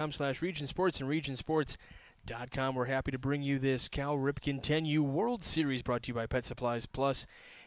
Region Sports and regionsports.com. We're happy to bring you this Cal Ripken 10U World Series brought to you by Pet Supplies Plus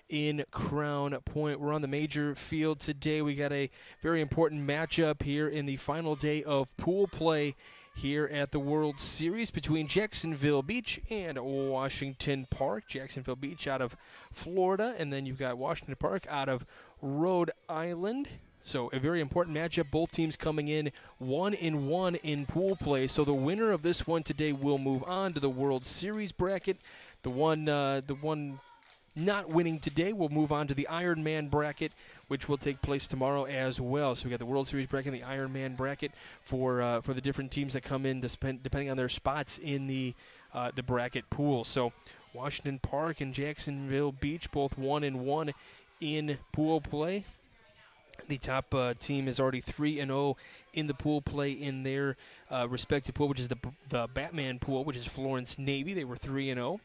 in Crown Point. We're on the major field today. We got a very important matchup here in the final day of pool play here at the World Series between Jacksonville Beach and Washington Park. Jacksonville Beach out of Florida, and then you've got Washington Park out of Rhode Island. So a very important matchup. Both teams coming in 1-1 in pool play. So the winner of this one today will move on to the World Series bracket. The one not winning today will move on to the Ironman bracket, which will take place tomorrow as well. So we got the World Series bracket and the Ironman bracket for the different teams that come in, depending on their spots in the bracket pool. So Washington Park and Jacksonville Beach both 1-1 in pool play. The top team is already 3-0 in the pool play in their respective pool, which is the Batman pool, which is Florence Navy. They were 3-0.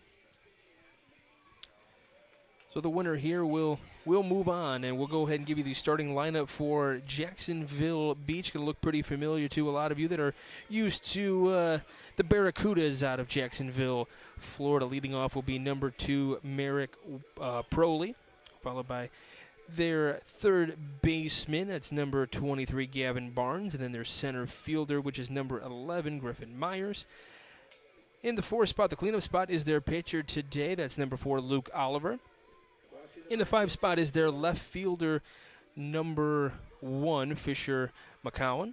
So the winner here will move on, and we'll go ahead and give you the starting lineup for Jacksonville Beach. Going to look pretty familiar to a lot of you that are used to the Barracudas out of Jacksonville, Florida. Leading off will be number 2, Merrick Proley, followed by their third baseman, that's number 23, Gavin Barnes, and then their center fielder, which is number 11, Griffin Myers. In the 4 spot, the cleanup spot, is their pitcher today, that's number 4, Luke Oliver. In the 5 spot is their left fielder, number 1, Fisher McCowan.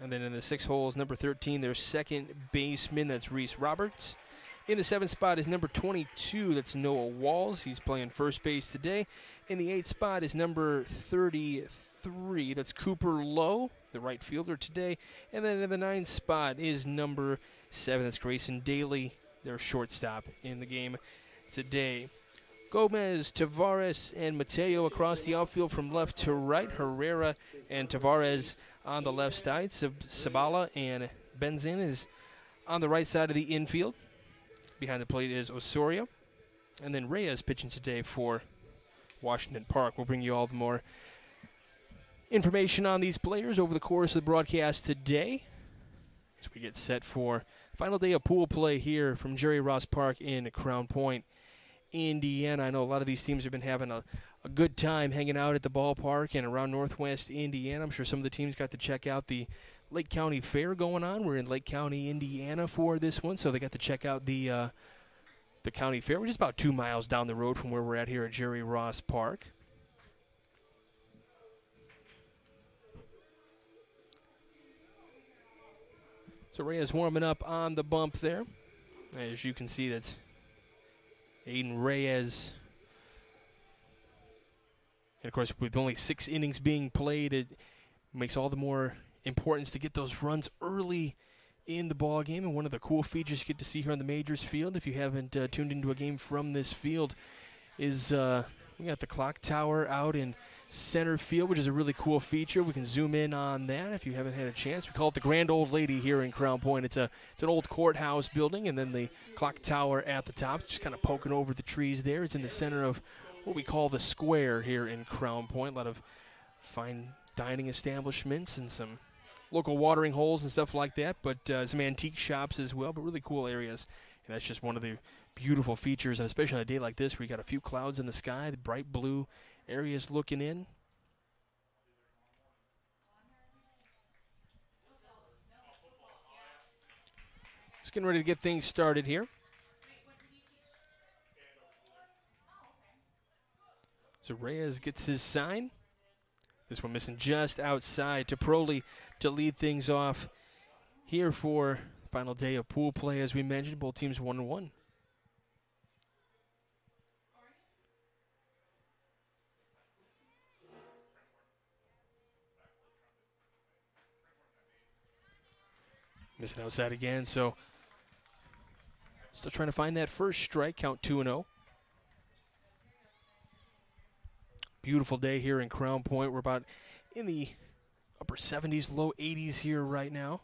And then in the 6 hole is number 13, their second baseman, that's Reese Roberts. In the 7th spot is number 22, that's Noah Walls. He's playing first base today. In the 8th spot is number 33, that's Cooper Lowe, the right fielder today. And then in the 9th spot is number 7, that's Grayson Daly, their shortstop in the game today. Gomez, Tavares, and Mateo across the outfield from left to right. Herrera and Tavares on the left side. Sabala and Benzin is on the right side of the infield. Behind the plate is Osorio. And then Reyes pitching today for Washington Park. We'll bring you all the more information on these players over the course of the broadcast today as we get set for the final day of pool play here from Jerry Ross Park in Crown Point, Indiana. I know a lot of these teams have been having a good time hanging out at the ballpark and around Northwest Indiana. I'm sure some of the teams got to check out the Lake County Fair going on. We're in Lake County, Indiana for this one, so they got to check out the county fair, which is about 2 miles down the road from where we're at here at Jerry Ross Park. So Reyes warming up on the bump there. As you can see, that's Aiden Reyes. And, of course, with only 6 innings being played, it makes all the more importance to get those runs early in the ball game. And one of the cool features you get to see here on the Majors field, if you haven't tuned into a game from this field, is we got the clock tower out in center field, which is a really cool feature. We can zoom in on that if you haven't had a chance. We call it the Grand Old Lady here in Crown Point. It's an old courthouse building, and then the clock tower at the top, just kind of poking over the trees there. It's in the center of what we call the square here in Crown Point. A lot of fine dining establishments and some local watering holes and stuff like that, but some antique shops as well, but really cool areas. And that's just one of the beautiful features, and especially on a day like this where you got a few clouds in the sky, the bright blue areas looking in. Just getting ready to get things started here. So Reyes gets his sign. This one missing just outside to Proley to lead things off here for final day of pool play. As we mentioned, both teams 1-1. Missing outside again, so still trying to find that first strike, count 2-0. Beautiful day here in Crown Point. We're about in the upper 70s, low 80s here right now.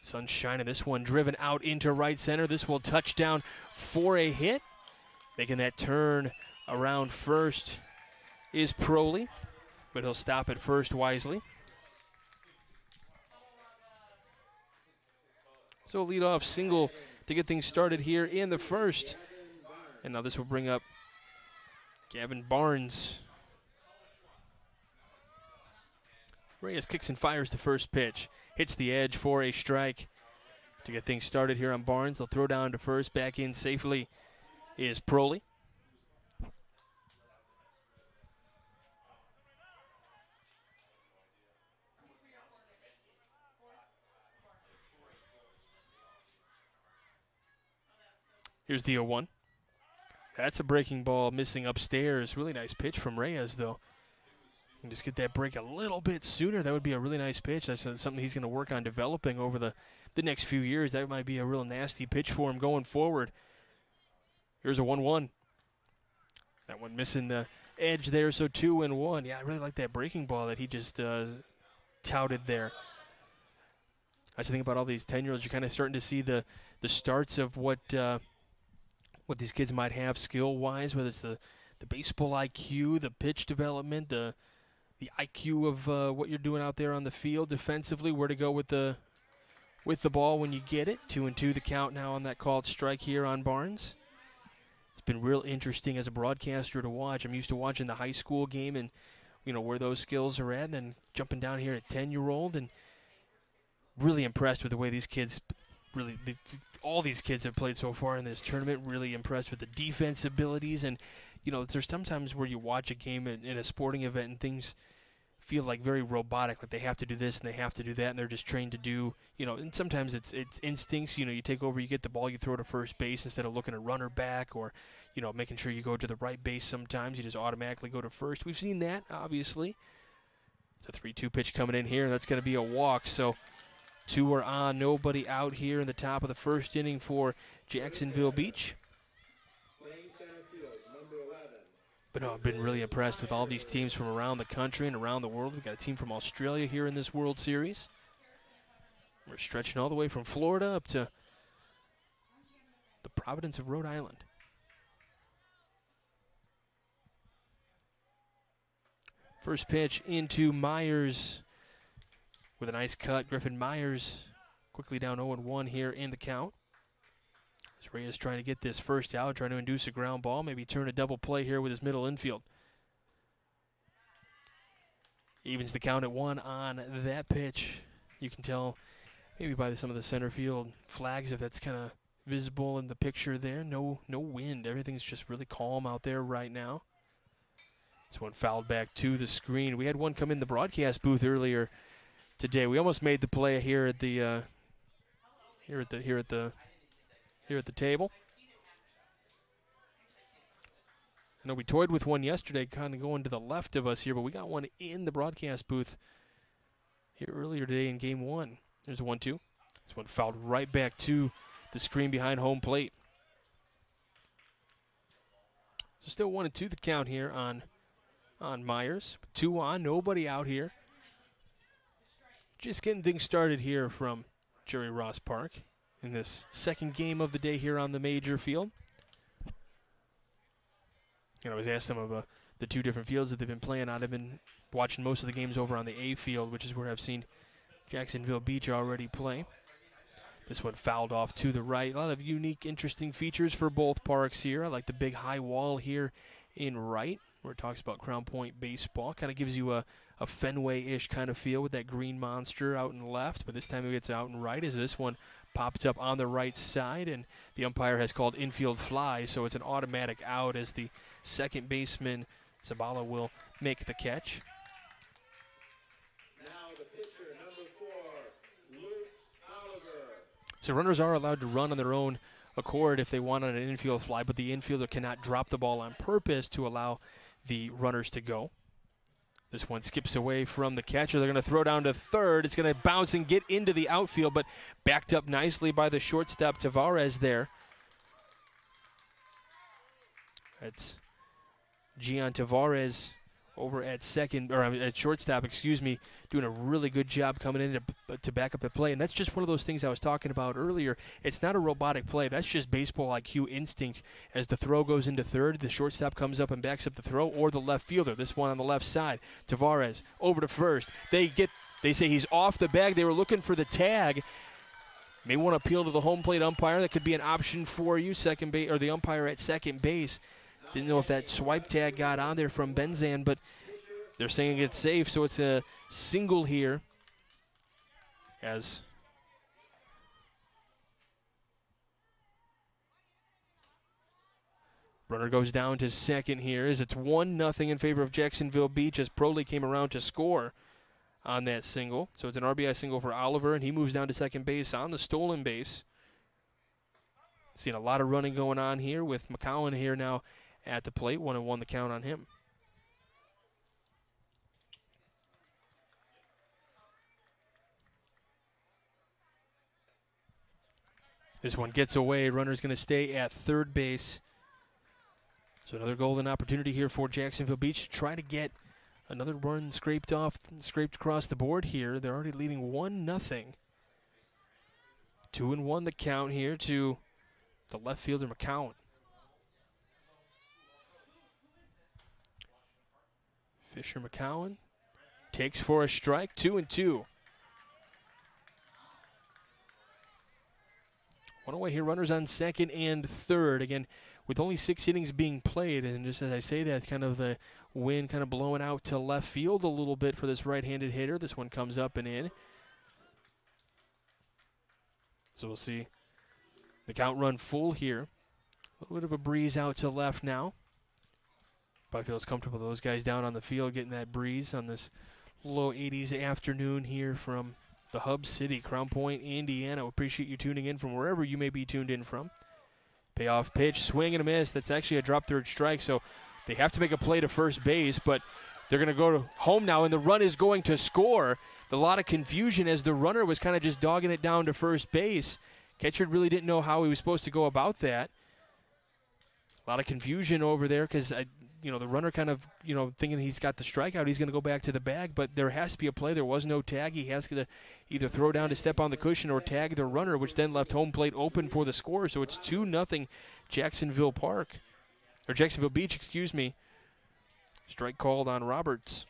Sun shining. This one driven out into right center. This will touch down for a hit. Making that turn around first is Proley, but he'll stop at first wisely. So a leadoff single to get things started here in the first. And now this will bring up Gavin Barnes. Reyes kicks and fires the first pitch. Hits the edge for a strike. To get things started here on Barnes, they'll throw down to first. Back in safely is Proley. Here's the 0-1. That's a breaking ball missing upstairs. Really nice pitch from Reyes, though. You can just get that break a little bit sooner. That would be a really nice pitch. That's something he's going to work on developing over the next few years. That might be a real nasty pitch for him going forward. Here's a 1-1. That one missing the edge there, so 2-1. Yeah, I really like that breaking ball that he just touted there. That's the thing about all these 10-year-olds. You're kind of starting to see the starts of what these kids might have skill-wise, whether it's the baseball IQ, the pitch development, the IQ of what you're doing out there on the field defensively, where to go with the ball when you get it. 2-2 the count now on that called strike here on Barnes. It's been real interesting as a broadcaster to watch. I'm used to watching the high school game and, where those skills are at, and then jumping down here at 10-year-old, and really impressed with the way these kids all these kids have played so far in this tournament. Really impressed with the defense abilities. And, there's sometimes where you watch a game in a sporting event and things feel like very robotic, like they have to do this and they have to do that, and they're just trained to do, and sometimes it's instincts. You take over, you get the ball, you throw to first base instead of looking at runner back or, making sure you go to the right base sometimes. You just automatically go to first. We've seen that, obviously. It's a 3-2 pitch coming in here, and that's going to be a walk. So 2 are on, nobody out here in the top of the first inning for Jacksonville Beach. But no, I've been really impressed with all these teams from around the country and around the world. We've got a team from Australia here in this World Series. We're stretching all the way from Florida up to the Providence of Rhode Island. First pitch into Myers with a nice cut. Griffin Myers quickly down 0-1 here in the count. As Reyes trying to get this first out, trying to induce a ground ball, maybe turn a double play here with his middle infield. Evens the count at 1 on that pitch. You can tell maybe by some of the center field flags if that's kind of visible in the picture there. No wind. Everything's just really calm out there right now. This one fouled back to the screen. We had one come in the broadcast booth earlier today. We almost made the play here at the table. I know we toyed with one yesterday, kind of going to the left of us here, but we got one in the broadcast booth here earlier today in Game 1. There's a 1-2. This one fouled right back to the screen behind home plate. So still 1-2 the count here on Myers. 2 on, nobody out here. Just getting things started here from Jerry Ross Park in this second game of the day here on the major field. I was asked them about the 2 different fields that they've been playing on. I've been watching most of the games over on the A field, which is where I've seen Jacksonville Beach already play. This one fouled off to the right. A lot of unique, interesting features for both parks here. I like the big high wall here in right, where it talks about Crown Point baseball. Kind of gives you a Fenway-ish kind of feel with that green monster out in left, but this time it gets out in right as this one pops up on the right side, and the umpire has called infield fly, so it's an automatic out as the second baseman, Zabala, will make the catch. Now the pitcher, number 4, Luke Oliver. So runners are allowed to run on their own accord if they want on an infield fly, but the infielder cannot drop the ball on purpose to allow the runners to go. This one skips away from the catcher. They're going to throw down to third. It's going to bounce and get into the outfield, but backed up nicely by the shortstop Tavares there. That's Gian Tavares over at shortstop, doing a really good job coming in to back up the play. And that's just one of those things I was talking about earlier. It's not a robotic play. That's just baseball IQ instinct. As the throw goes into third, the shortstop comes up and backs up the throw, or the left fielder. This one on the left side. Tavares over to first. They say he's off the bag. They were looking for the tag. May want to appeal to the home plate umpire. That could be an option for you, second base, or the umpire at second base. Didn't know if that swipe tag got on there from Benzan, but they're saying it's safe, so it's a single here. As runner goes down to second here as it's 1-0 in favor of Jacksonville Beach as Proley came around to score on that single. So it's an RBI single for Oliver, and he moves down to second base on the stolen base. Seeing a lot of running going on here with McCowan here now at the plate. 1-1 the count on him. This one gets away. Runner's going to stay at third base. So another golden opportunity here for Jacksonville Beach to try to get another run scraped across the board here. They're already leading 1-0. 2-1 the count here to the left fielder McCowan. Fisher McCowan takes for a strike, 2-2. One away here, runners on second and third. Again, with only 6 innings being played, and just as I say that, kind of the wind kind of blowing out to left field a little bit for this right-handed hitter. This one comes up and in. So we'll see the count run full here. A little bit of a breeze out to left now. Probably feels comfortable. Those guys down on the field getting that breeze on this low 80s afternoon here from the hub city, Crown Point, Indiana. We appreciate you tuning in from wherever you may be tuned in from. Payoff pitch, swing and a miss. That's actually a drop third strike, so they have to make a play to first base, but they're going to go to home now, and the run is going to score. A lot of confusion as the runner was kind of just dogging it down to first base. Catcher really didn't know how he was supposed to go about that. A lot of confusion over there because the runner kind of, thinking he's got the strikeout, he's going to go back to the bag, but there has to be a play. There was no tag. He has to either throw down to step on the cushion or tag the runner, which then left home plate open for the score. So it's 2-0 Jacksonville Beach, excuse me. Strike called on Roberts.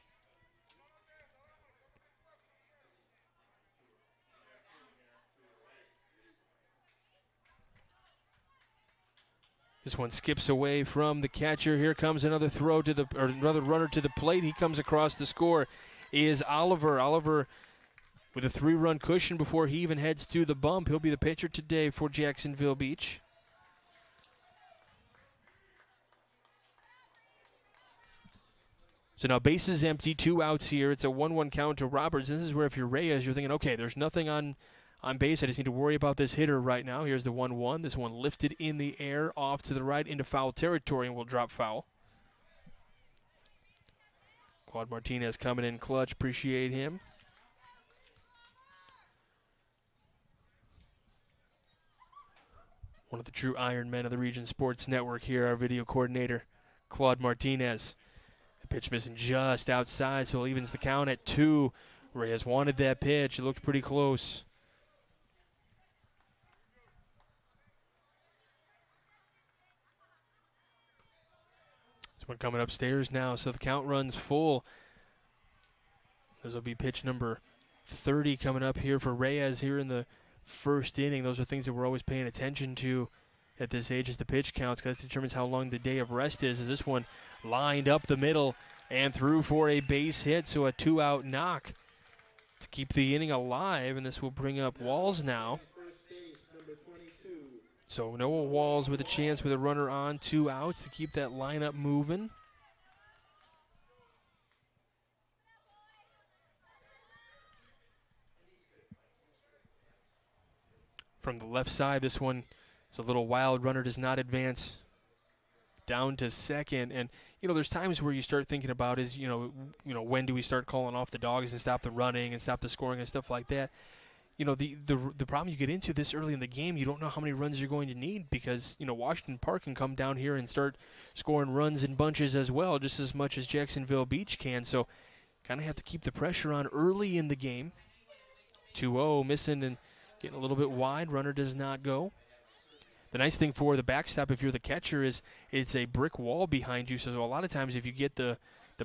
This one skips away from the catcher. Here comes another another runner to the plate. He comes across the score is Oliver. Oliver with a 3-run cushion before he even heads to the bump. He'll be the pitcher today for Jacksonville Beach. So now bases empty, 2 outs here. It's a 1-1 count to Roberts. This is where if you're Reyes, you're thinking, okay, there's nothing on base. I just need to worry about this hitter right now. Here's the 1-1. This one lifted in the air off to the right into foul territory and will drop foul. Claude Martinez coming in clutch. Appreciate him. One of the true Iron Men of the Region Sports Network here, our video coordinator, Claude Martinez. The pitch missing just outside, so it evens the count at 2. Reyes wanted that pitch. It looked pretty close. This one coming upstairs now, so the count runs full. This will be pitch number 30 coming up here for Reyes here in the first inning. Those are things that we're always paying attention to at this age as the pitch counts, because that determines how long the day of rest is. As this one lined up the middle and through for a base hit, so a 2-out knock to keep the inning alive, and this will bring up Walls now. So Noah Walls with a chance with a runner on, 2 outs to keep that lineup moving. From the left side, this one is a little wild. Runner does not advance down to second. And, there's times where you start thinking about is, when do we start calling off the dogs and stop the running and stop the scoring and stuff like that. The problem you get into this early in the game, you don't know how many runs you're going to need because, Washington Park can come down here and start scoring runs in bunches as well, just as much as Jacksonville Beach can. So kind of have to keep the pressure on early in the game. 2-0, missing and getting a little bit wide. Runner does not go. The nice thing for the backstop, if you're the catcher, is it's a brick wall behind you. So a lot of times if you get the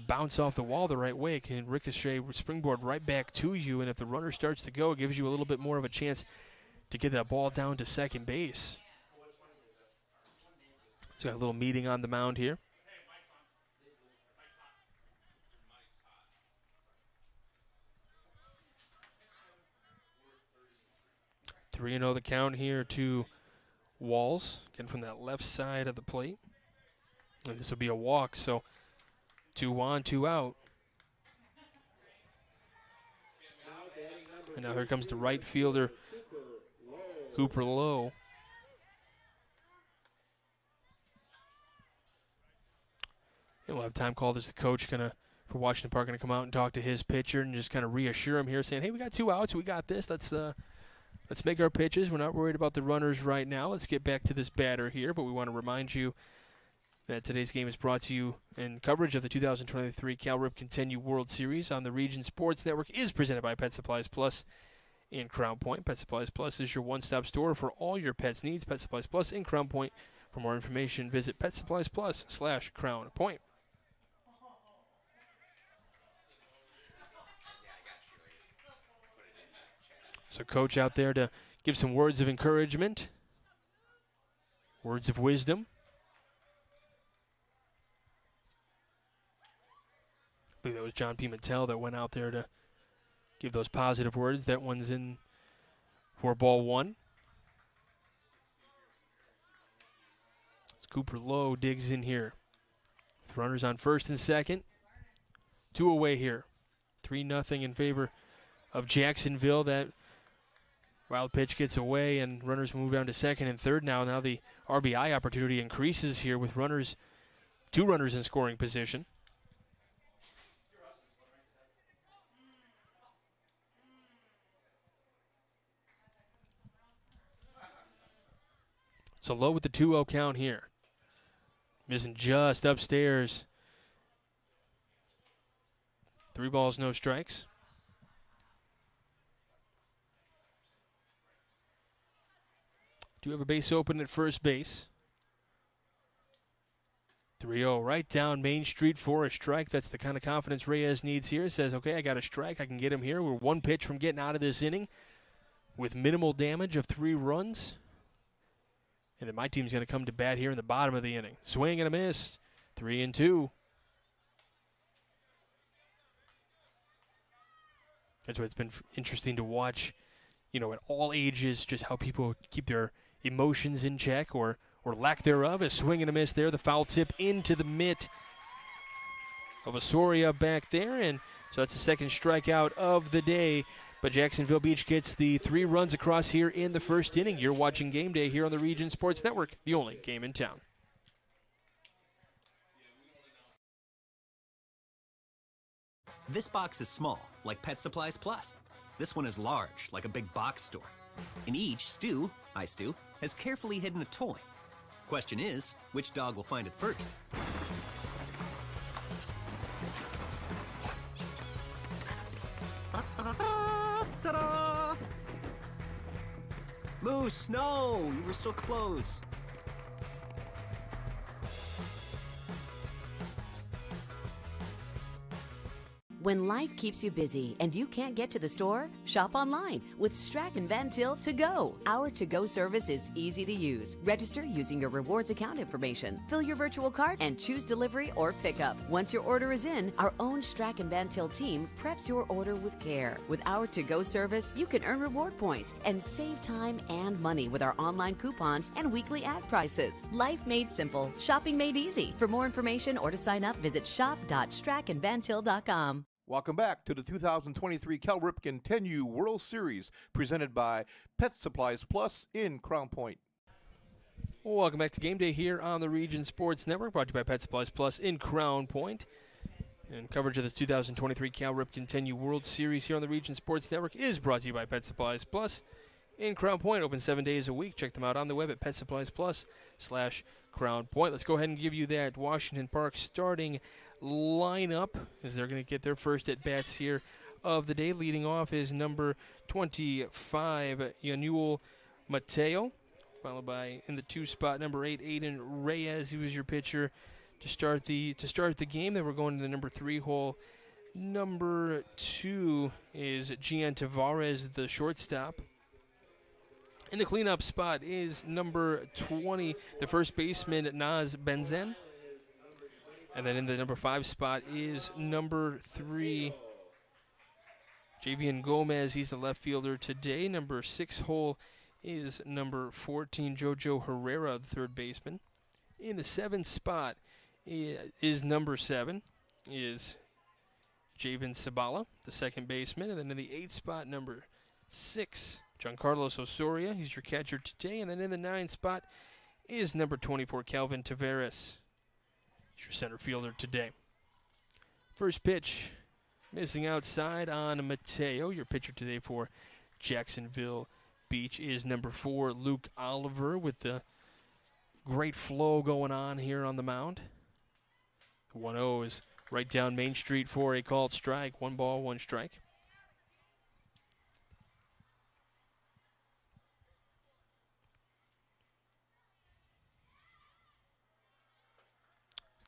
bounce off the wall the right way, it can ricochet, springboard right back to you. And if the runner starts to go, it gives you a little bit more of a chance to get that ball down to second base. So got a little meeting on the mound here. Three and 0 the count here to Walls, again from that left side of the plate. And this will be a walk, so 2 on, 2 out. And now here comes the right fielder, Cooper Lowe. And we'll have time called as the coach for Washington Park going to come out and talk to his pitcher and just kind of reassure him here, saying, hey, we got 2 outs, we got this. Let's make our pitches. We're not worried about the runners right now. Let's get back to this batter here, but we want to remind you that today's game is brought to you in coverage of the 2023 Cal Ripken 10U World Series on the Region Sports Network is presented by Pet Supplies Plus in Crown Point. Pet Supplies Plus is your one-stop store for all your pets' needs. Pet Supplies Plus in Crown Point. For more information, visit PetSuppliesPlus/Crown Point. So coach out there to give some words of encouragement, words of wisdom. I believe that was John Pimentel that went out there to give those positive words. That one's in for ball 1. As Cooper Lowe digs in here. With runners on first and second. 2 away here. 3-0 in favor of Jacksonville. That wild pitch gets away and runners move down to second and third now. Now the RBI opportunity increases here with 2 runners in scoring position. So Low with the 2-0 count here. Missing just upstairs. 3 balls, no strikes. Do have a base open at first base. 3-0 right down Main Street for a strike. That's the kind of confidence Reyes needs here. Says, okay, I got a strike. I can get him here. We're 1 pitch from getting out of this inning with minimal damage of 3 runs. And then my team's going to come to bat here in the bottom of the inning. Swing and a miss. 3-2. That's why it's been interesting to watch, at all ages, just how people keep their emotions in check or lack thereof. A swing and a miss there. The foul tip into the mitt of Osoria back there. And so that's the second strikeout of the day. But Jacksonville Beach gets the 3 runs across here in the first inning. You're watching Game Day here on the Region Sports Network, the only game in town. This box is small, like Pet Supplies Plus. This one is large, like a big box store. In each, Stu, hi Stu, has carefully hidden a toy. Question is, which dog will find it first? Ta-da! Moose, no! You were so close. When life keeps you busy and you can't get to the store, shop online with Strack & Van Til To Go. Our to-go service is easy to use. Register using your rewards account information, fill your virtual cart, and choose delivery or pickup. Once your order is in, our own Strack & Van Til team preps your order with care. With our to-go service, you can earn reward points and save time and money with our online coupons and weekly ad prices. Life made simple, shopping made easy. For more information or to sign up, visit shop.strackandvantil.com. Welcome back to the 2023 Cal Ripken 10U World Series presented by Pet Supplies Plus in Crown Point. Welcome back to Game Day here on the Region Sports Network, brought to you by Pet Supplies Plus in Crown Point. And coverage of this 2023 Cal Ripken 10U World Series here on the Region Sports Network is brought to you by Pet Supplies Plus in Crown Point. Open 7 days a week. Check them out on the web at PetSuppliesPlus/Crown Point. Let's go ahead and give you that Washington Park starting lineup as they're going to get their first at-bats here of the day. Leading off is number 25, Yanuel Mateo, followed by in the 2 spot, number 8, Aiden Reyes. He was your pitcher to start the game. Then we're going to the number 3 hole. Number 2 is Gian Tavares, the shortstop. In the cleanup spot is number 20, the first baseman, Naz Benzen. And then in the number 5 spot is number 3, Javian Gomez. He's the left fielder today. Number 6 hole is number 14, Jojo Herrera, the third baseman. In the 7th spot is number 7, is Javen Sabala, the second baseman. And then in the 8th spot, number 6, Giancarlos Osoria. He's your catcher today. And then in the 9th spot is number 24, Calvin Tavares. He's your center fielder today. First pitch, missing outside on Mateo. Your pitcher today for Jacksonville Beach is number 4, Luke Oliver, with the great flow going on here on the mound. 1-0 is right down Main Street for a called strike. 1 ball, 1 strike.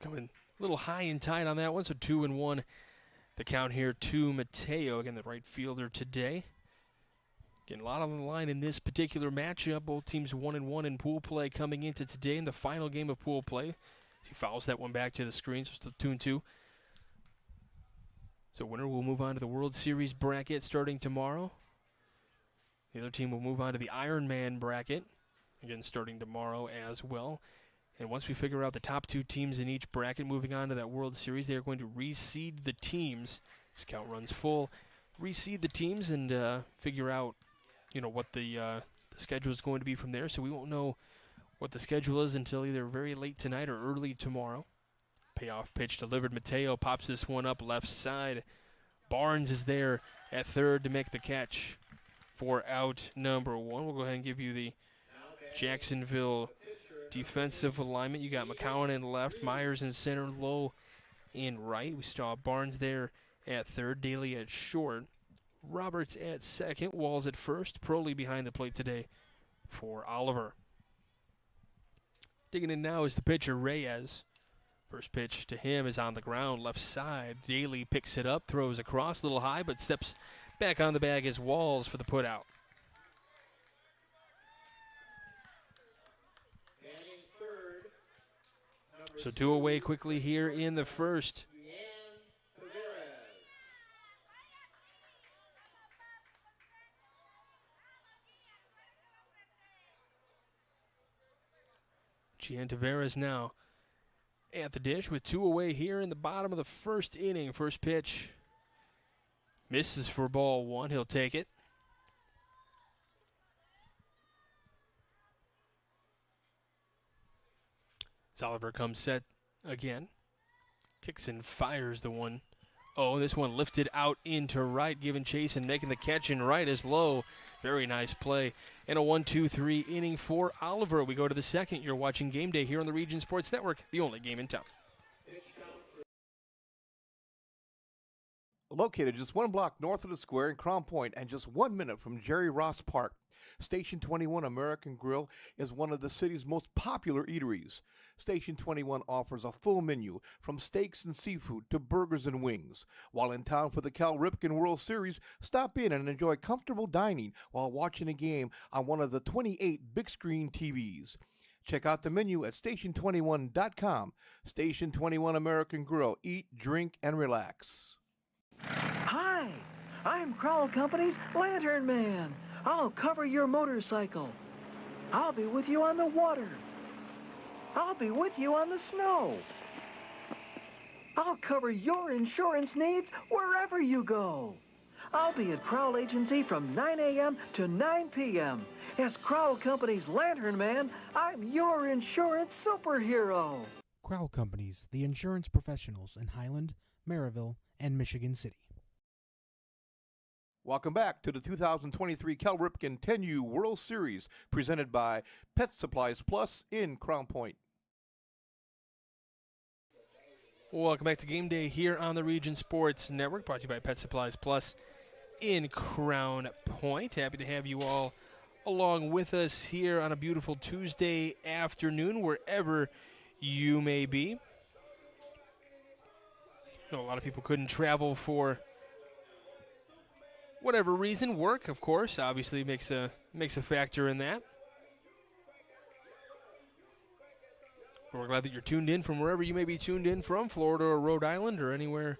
Coming a little high and tight on that one, so 2-1. The count here to Mateo, again, the right fielder today. Getting a lot on the line in this particular matchup. Both teams 1-1 in pool play coming into today in the final game of pool play. He fouls that one back to the screen, so still 2-2. So winner will move on to the World Series bracket starting tomorrow. The other team will move on to the Ironman bracket, again starting tomorrow as well. And once we figure out the top 2 teams in each bracket moving on to that World Series, they are going to reseed the teams. This count runs full. Reseed the teams and figure out, what the schedule is going to be from there. So we won't know what the schedule is until either very late tonight or early tomorrow. Payoff pitch delivered. Mateo pops this one up left side. Barnes is there at third to make the catch for out number 1. We'll go ahead and give you the Jacksonville defensive alignment. You got McCowan in left, Myers in center, Lowe in right. We saw Barnes there at third, Daly at short, Roberts at second, Walls at first, Proley behind the plate today for Oliver. Digging in now is the pitcher, Reyes. First pitch to him is on the ground, left side. Daly picks it up, throws across, a little high, but steps back on the bag as Walls for the putout. So 2 away quickly here in the first. Gian Tavares now at the dish with 2 away here in the bottom of the first inning. First pitch misses for ball 1. He'll take it. Oliver comes set again. Kicks and fires the 1. Oh, this one lifted out into right, giving chase and making the catch in right is Lowe. Very nice play. And a 1-2-3 inning for Oliver. We go to the second. You're watching Game Day here on the Region Sports Network, the only game in town. Located just 1 block north of the square in Crown Point and just 1 minute from Jerry Ross Park, Station 21 American Grill is one of the city's most popular eateries. Station 21 offers a full menu from steaks and seafood to burgers and wings. While in town for the Cal Ripken World Series, stop in and enjoy comfortable dining while watching a game on one of the 28 big screen TVs. Check out the menu at station21.com. Station 21 American Grill. Eat, drink, and relax. Hi, I'm Crowell Company's Lantern Man. I'll cover your motorcycle. I'll be with you on the water. I'll be with you on the snow. I'll cover your insurance needs wherever you go. I'll be at Crowell Agency from 9 a.m. to 9 p.m. As Crowell Company's Lantern Man, I'm your insurance superhero. Crowell Companies, the insurance professionals in Highland, Maryville, and Michigan City. Welcome back to the 2023 Cal Ripken 10U World Series, presented by Pet Supplies Plus in Crown Point. Welcome back to Game Day here on the Region Sports Network, brought to you by Pet Supplies Plus in Crown Point. Happy to have you all along with us here on a beautiful Tuesday afternoon, wherever you may be. I know a lot of people couldn't travel for whatever reason, work, of course, obviously makes a factor in that. But we're glad that you're tuned in from wherever you may be tuned in from, Florida or Rhode Island or anywhere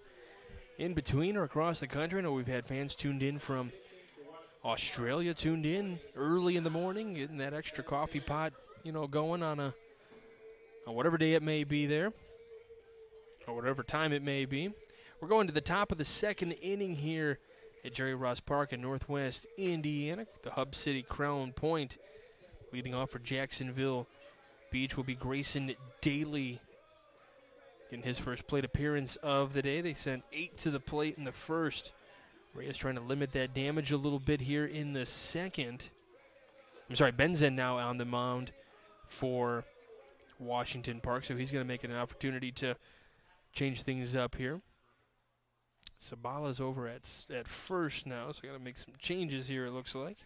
in between or across the country. I know we've had fans tuned in from Australia, tuned in early in the morning, getting that extra coffee pot, going on whatever day it may be there, or whatever time it may be. We're going to the top of the second inning here at Jerry Ross Park in Northwest Indiana. The Hub City Crown Point leading off for Jacksonville Beach will be Grayson Daly in his first plate appearance of the day. They sent 8 to the plate in the first. Reyes trying to limit that damage a little bit here in the second. Benzen now on the mound for Washington Park, so he's going to make it an opportunity to change things up here. Sabala's over at first now, so got to make some changes here, it looks like.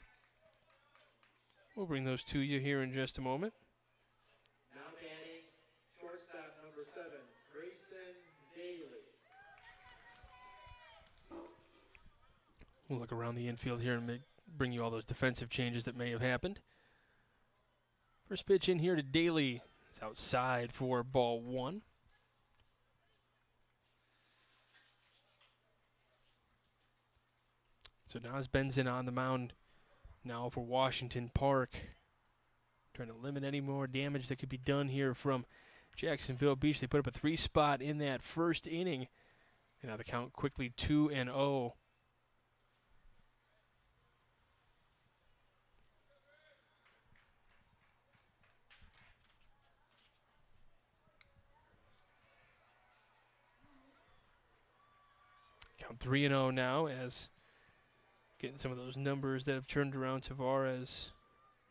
We'll bring those to you here in just a moment. Now batting, shortstop number 7, Grayson Daly. We'll look around the infield here and bring you all those defensive changes that may have happened. First pitch in here to Daly. It's outside for ball 1. So now it's Benson on the mound now for Washington Park. Trying to limit any more damage that could be done here from Jacksonville Beach. They put up a 3 spot in that first inning. And now the count quickly 2-0. Count 3-0 now as getting some of those numbers that have turned around. Tavares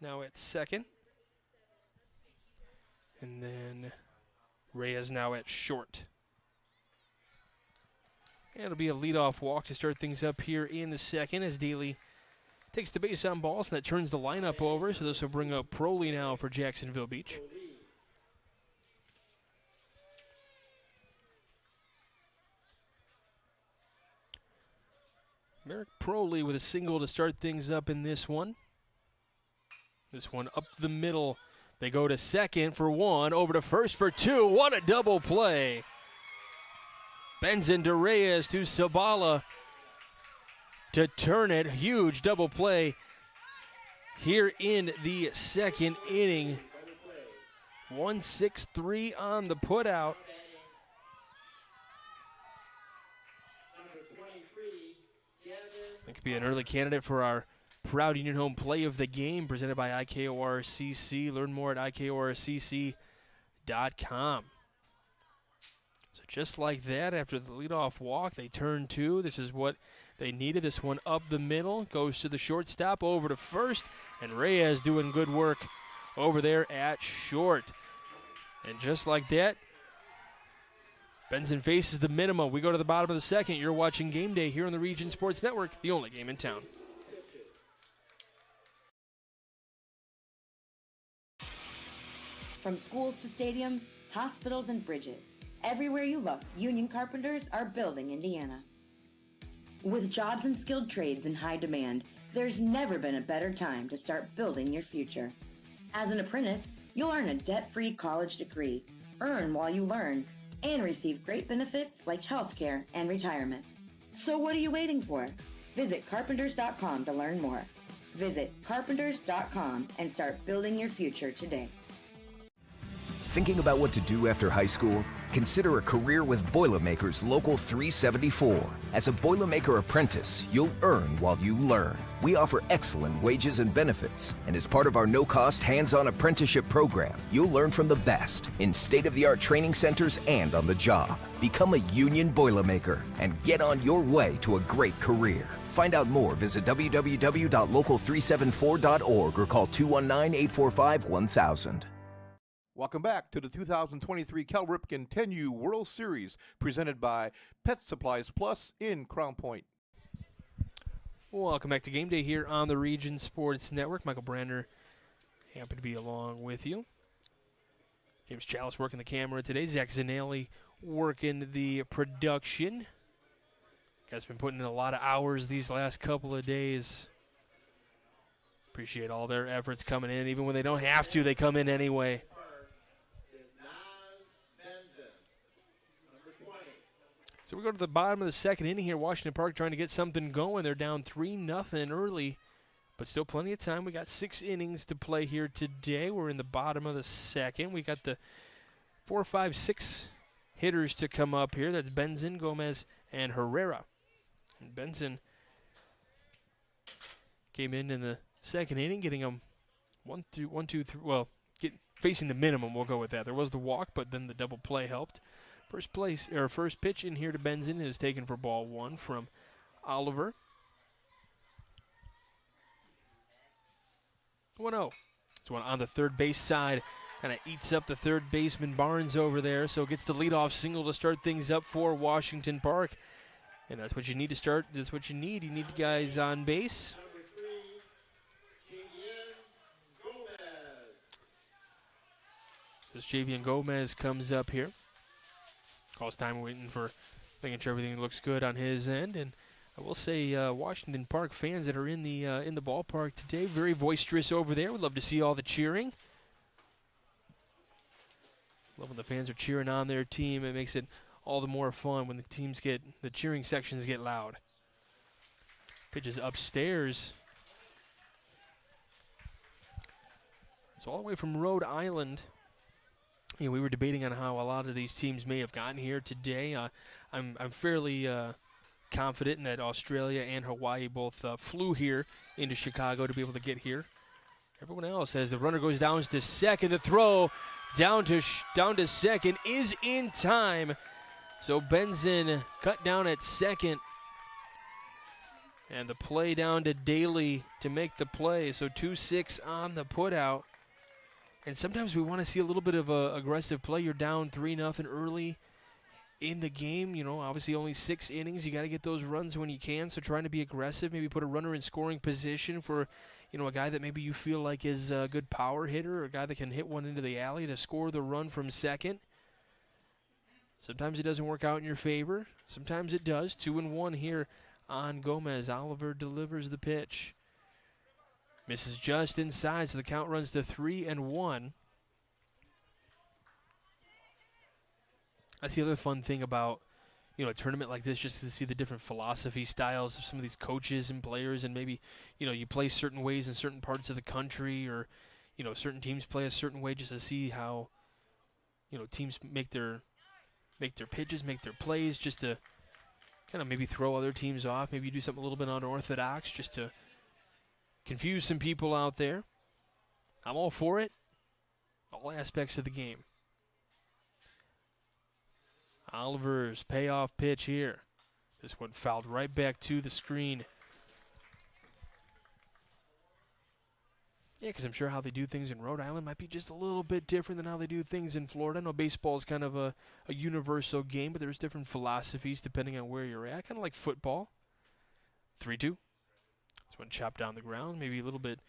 now at second. And then Reyes now at short. And it'll be a leadoff walk to start things up here in the second as Daly takes the base on balls, and that turns the lineup over. So this will bring up Proley now for Jacksonville Beach. Merrick Proley with a single to start things up in this one. This one up the middle. They go to second for 1, over to first for 2. What a double play. Benson to Reyes to Sabala to turn it. Huge double play here in the second inning. 1-6-3 on the putout. That could be an early candidate for our Proud Union Home Play of the Game presented by IKORCC. Learn more at IKORCC.com. So just like that, after the leadoff walk, they turn 2. This is what they needed. This one up the middle, goes to the shortstop, over to first, and Reyes doing good work over there at short. And just like that, Benson faces the minimum. We go to the bottom of the second. You're watching Game Day here on the Region Sports Network, the only game in town. From schools to stadiums, hospitals and bridges, everywhere you look, Union Carpenters are building Indiana. With jobs and skilled trades in high demand, there's never been a better time to start building your future. As an apprentice, you'll earn a debt-free college degree, earn while you learn, and receive great benefits like health care and retirement. So what are you waiting for? Visit carpenters.com to learn more. Visit carpenters.com and start building your future today. Thinking about what to do after high school? Consider a career with Boilermakers Local 374. As a Boilermaker apprentice, you'll earn while you learn. We offer excellent wages and benefits, and as part of our no-cost hands-on apprenticeship program, you'll learn from the best in state-of-the-art training centers and on the job. Become a Union Boilermaker and get on your way to a great career. Find out more, visit www.local374.org or call 219-845-1000. Welcome back to the 2023 Cal Ripken 10U World Series presented by Pet Supplies Plus in Crown Point. Welcome back to Game Day here on the Region Sports Network. Michael Brander, happy to be along with you. James Chalice working the camera today. Zach Zanelli working the production. Guys been putting in a lot of hours these last couple of days. Appreciate all their efforts coming in. Even when they don't have to, they come in anyway. So we go to the bottom of the second inning here. Washington Park trying to get something going. They're down 3-0 early, but still plenty of time. We got 6 innings to play here today. We're in the bottom of the second. We got the 4, 5, 6 hitters to come up here. That's Benzin, Gomez, and Herrera. And Benzin came in the second inning, getting them 1, 2, 3. Well, facing the minimum. We'll go with that. There was the walk, but then the double play helped. First pitch in here to Benzin is taken for ball 1 from Oliver. 1-0. This one on the third base side. Kind of eats up the third baseman Barnes over there, so gets the leadoff single to start things up for Washington Park. And that's what you need to start. That's what you need. You need guys on base. So Javian Gomez comes up here. Calls time waiting for making sure everything looks good on his end. And I will say Washington Park fans that are in the ballpark today, very boisterous over there. We'd love to see all the cheering. Love when the fans are cheering on their team. It makes it all the more fun when the cheering sections get loud. Pitches upstairs. So all the way from Rhode Island. We were debating on how a lot of these teams may have gotten here today. I'm fairly confident in that Australia and Hawaii both flew here into Chicago to be able to get here. Everyone else, as the runner goes down to second, the throw down to second is in time. So Benzin cut down at second. And the play down to Daly to make the play. So 2-6 on the putout. And sometimes we want to see a little bit of aggressive play. You're down 3-0 early in the game. Obviously only 6 innings. You got to get those runs when you can. So trying to be aggressive, maybe put a runner in scoring position for, a guy that maybe you feel like is a good power hitter, or a guy that can hit one into the alley to score the run from second. Sometimes it doesn't work out in your favor. Sometimes it does. 2-1 here on Gomez. Oliver delivers the pitch. Misses just inside, so the count runs to 3-1. That's the other fun thing about, a tournament like this, just to see the different philosophy styles of some of these coaches and players, and maybe, you play certain ways in certain parts of the country, or, certain teams play a certain way, just to see how, teams make their pitches, make their plays, just to kind of maybe throw other teams off. Maybe you do something a little bit unorthodox, just to confuse some people out there. I'm all for it. All aspects of the game. Oliver's payoff pitch here. This one fouled right back to the screen. Yeah, because I'm sure how they do things in Rhode Island might be just a little bit different than how they do things in Florida. I know baseball is kind of a universal game, but there's different philosophies depending on where you're at. Kind of like football. 3-2. This one chopped down the ground. Maybe a little bit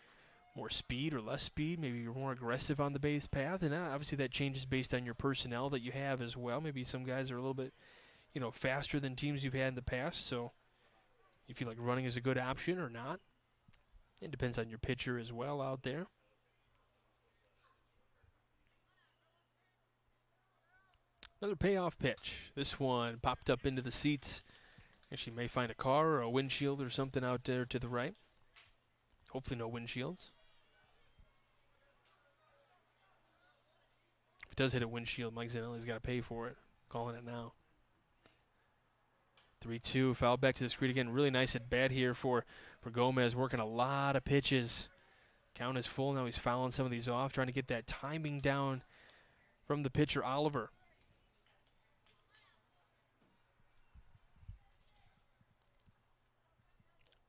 more speed or less speed. Maybe you're more aggressive on the base path. And obviously that changes based on your personnel that you have as well. Maybe some guys are a little bit, faster than teams you've had in the past. So you feel like running is a good option or not. It depends on your pitcher as well out there. Another payoff pitch. This one popped up into the seats. And she may find a car or a windshield or something out there to the right. Hopefully no windshields. If it does hit a windshield, Mike Zanelli's got to pay for it. Calling it now. 3-2, foul back to the screen again. Really nice at bat here for Gomez, working a lot of pitches. Count is full. Now he's fouling some of these off, trying to get that timing down from the pitcher, Oliver.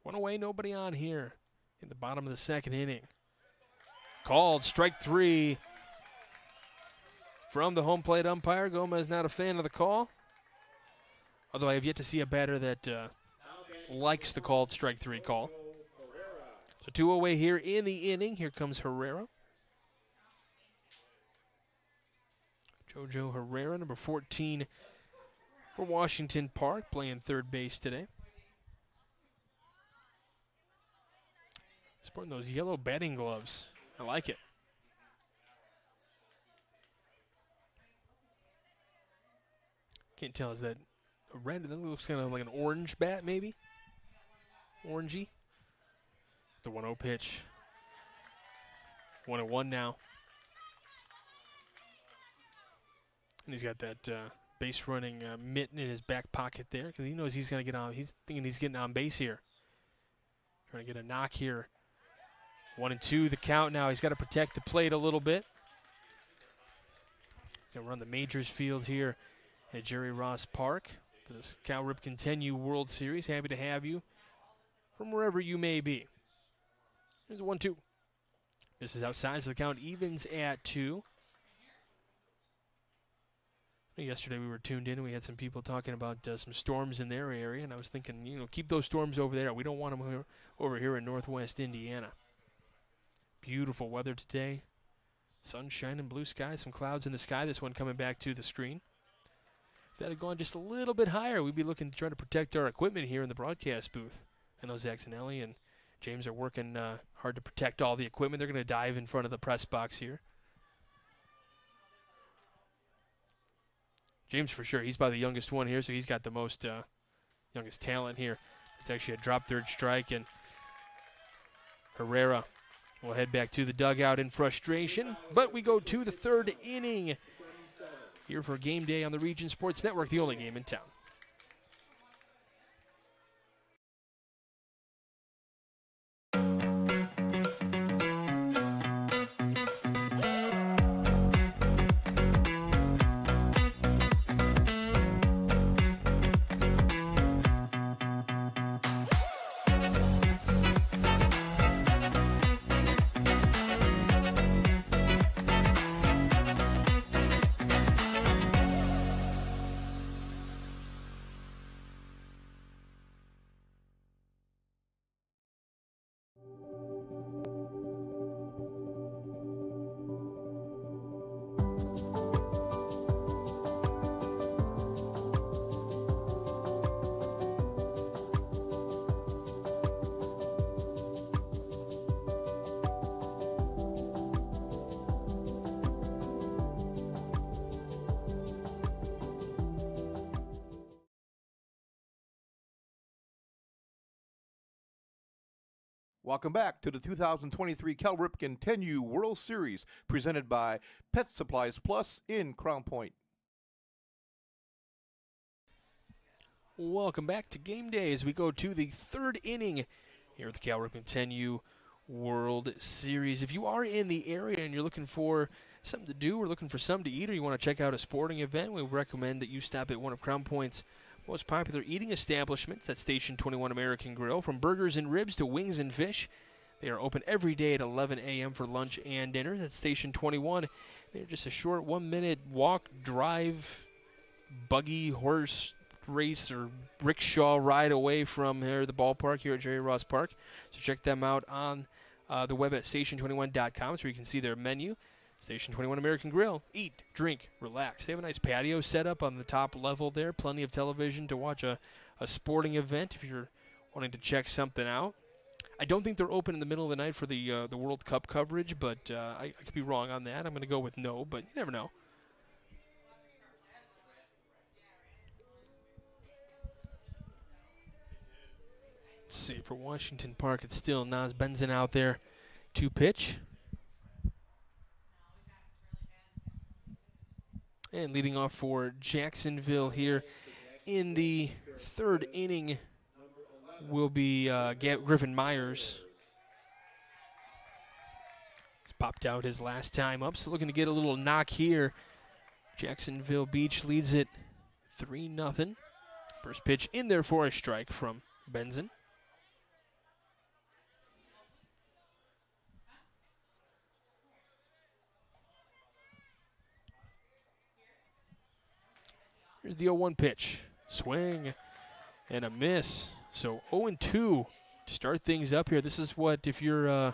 One away, nobody on here in the bottom of the second inning. Called strike 3 from the home plate umpire. Gomez not a fan of the call. Although I have yet to see a batter that likes the called strike 3 call. So 2 away here in the inning. Here comes Herrera. Jojo Herrera, number 14 for Washington Park, playing third base today. Sporting those yellow batting gloves. I like it. Can't tell, is that a red? That looks kind of like an orange bat, maybe? Orangey. The 1-0 pitch. 1-1 now. And he's got that base running mitten in his back pocket there because he knows he's going to get on. He's thinking he's getting on base here. Trying to get a knock here. 1-2 the count now. He's got to protect the plate a little bit. Going to run the Majors field here at Jerry Ross Park for this Cal Ripken 10U World Series. Happy to have you from wherever you may be. Here's a 1-2. This is outside, so the count evens at 2. Yesterday we were tuned in and we had some people talking about some storms in their area, and I was thinking, keep those storms over there. We don't want them over here in northwest Indiana. Beautiful weather today. Sunshine and blue sky, some clouds in the sky. This one coming back to the screen. If that had gone just a little bit higher, we'd be looking to try to protect our equipment here in the broadcast booth. I know Zach Zanelli and James are working hard to protect all the equipment. They're going to dive in front of the press box here. James, for sure, he's probably the youngest one here, so he's got the most youngest talent here. It's actually a drop third strike, and Herrera will head back to the dugout in frustration. But we go to the third inning here for game day on the Region Sports Network, the only game in town. Welcome back to the 2023 Cal Ripken 10U World Series presented by Pet Supplies Plus in Crown Point. Welcome back to game day as we go to the third inning here at the Cal Ripken 10U World Series. If you are in the area and you're looking for something to do or looking for something to eat or you want to check out a sporting event, we recommend that you stop at one of Crown Point's most popular eating establishments, that's Station 21 American Grill. From burgers and ribs to wings and fish, they are open every day at 11 a.m. for lunch and dinner. That's Station 21. They're just a short 1-minute walk, drive, buggy, horse race, or rickshaw ride away from here, the ballpark here at Jerry Ross Park. So check them out on the web at station21.com so you can see their menu. Station 21 American Grill. Eat, drink, relax. They have a nice patio set up on the top level there. Plenty of television to watch a sporting event if you're wanting to check something out. I don't think they're open in the middle of the night for the World Cup coverage, but I could be wrong on that. I'm going to go with no, but you never know. Let's see, for Washington Park, it's still Nas Benson out there to pitch. And leading off for Jacksonville here in the third inning will be Griffin Myers. He's popped out his last time up, so looking to get a little knock here. Jacksonville Beach leads it 3-0. First pitch in there for a strike from Benson. Here's the 0-1 pitch. Swing and a miss. So 0-2 to start things up here. This is what, if you're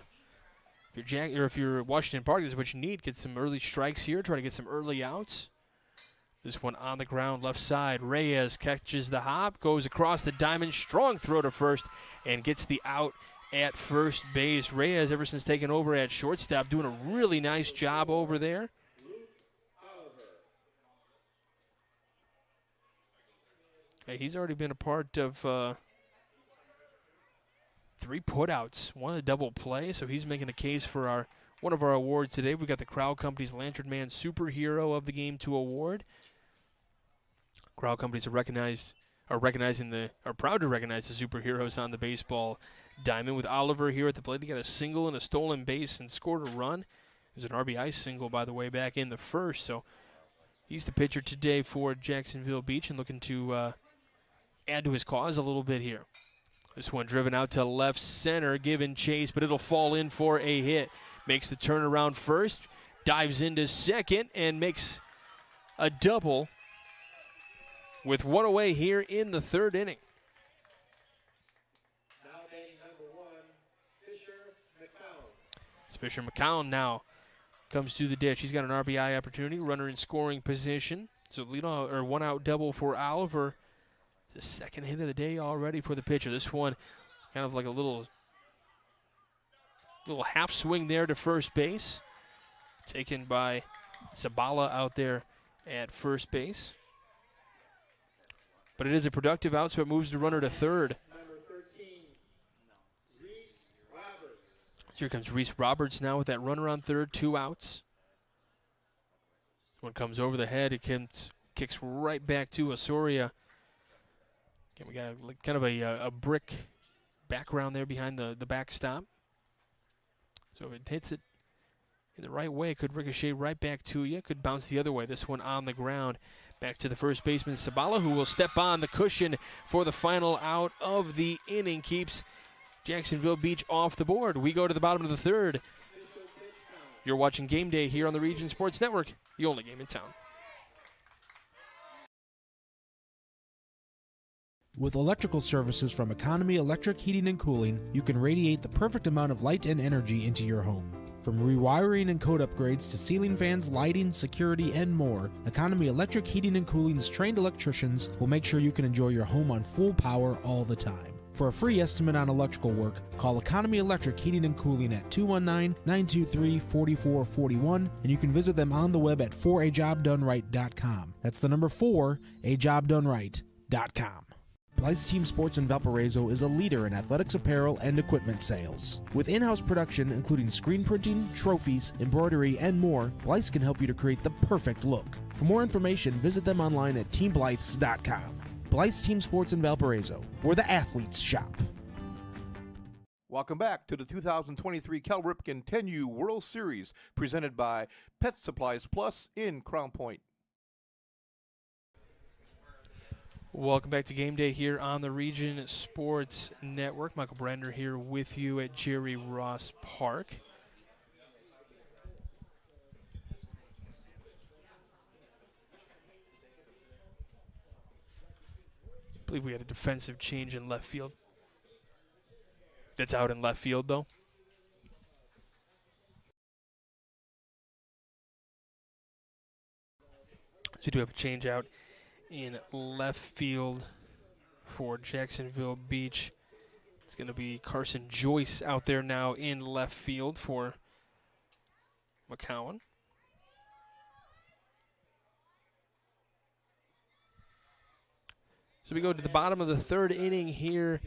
Washington Park, this is what you need. Get some early strikes here. Try to get some early outs. This one on the ground, left side. Reyes catches the hop, goes across the diamond. Strong throw to first and gets the out at first base. Reyes, ever since taking over at shortstop, doing a really nice job over there. Hey, he's already been a part of 3 putouts, 1 a double play, so he's making a case for one of our awards today. We got the Crowd Company's Lantern Man Superhero of the Game 2 award. Crowd Companies are proud to recognize the superheroes on the baseball diamond. With Oliver here at the plate, he got a single and a stolen base and scored a run. It was an RBI single, by the way, back in the first. So he's the pitcher today for Jacksonville Beach and looking to add to his cause a little bit here. This one driven out to left center, giving chase, but it'll fall in for a hit. Makes the turnaround first, dives into second, and makes a double with 1 away here in the 3rd inning. Now batting number 1, Fisher McCown. It's Fisher McCown now comes to the ditch. He's got an RBI opportunity, runner in scoring position. So leadoff or 1-out double for Oliver. It's the 2nd hit of the day already for the pitcher. This one kind of like a little half swing there to first base. Taken by Zabala out there at first base. But it is a productive out, so it moves the runner to 3rd. Number 13, Reese Roberts. Here comes Reese Roberts now with that runner on 3rd, 2 outs. One comes over the head. It kicks right back to Osoria. Again, we got kind of a brick background there behind the backstop. So if it hits it in the right way, it could ricochet right back to you. Could bounce the other way. This one on the ground. Back to the first baseman, Sabala, who will step on the cushion for the final out of the inning. Keeps Jacksonville Beach off the board. We go to the bottom of the 3rd. You're watching Game Day here on the Region Sports Network, the only game in town. With electrical services from Economy Electric Heating and Cooling, you can radiate the perfect amount of light and energy into your home. From rewiring and code upgrades to ceiling fans, lighting, security, and more, Economy Electric Heating and Cooling's trained electricians will make sure you can enjoy your home on full power all the time. For a free estimate on electrical work, call Economy Electric Heating and Cooling at 219-923-4441, and you can visit them on the web at forajobdoneright.com. That's the number 4ajobdoneright.com. Blythe's Team Sports in Valparaiso is a leader in athletics apparel and equipment sales. With in-house production including screen printing, trophies, embroidery, and more, Blythe's can help you to create the perfect look. For more information, visit them online at teamblythes.com. Blythe's Team Sports in Valparaiso, where the athletes shop. Welcome back to the 2023 Cal Ripken 10U World Series, presented by Pet Supplies Plus in Crown Point. Welcome back to Game Day here on the Region Sports Network. Michael Brander here with you at Jerry Ross Park. I believe we had a defensive change in left field. That's out in left field, though. So we do have a change out in left field for Jacksonville Beach. It's going to be Carson Joyce out there now in left field for McCowan. So we go to the bottom of the 3rd inning here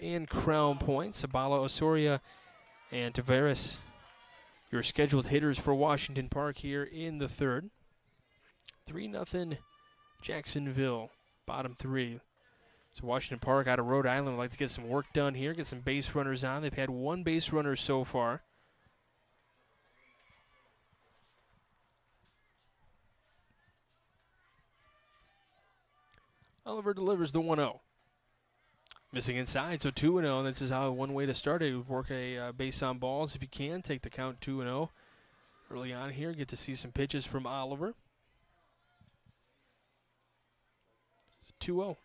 in Crown Point. Sabala, Osoria, and Tavares, your scheduled hitters for Washington Park here in the 3rd. 3-0 Jacksonville, bottom 3. So Washington Park out of Rhode Island would like to get some work done here, get some base runners on. They've had 1 base runner so far. Oliver delivers the 1-0. Missing inside, so 2-0. This is how one way to start it. Work a base on balls if you can. Take the count 2-0 early on here. Get to see some pitches from Oliver. 2-0.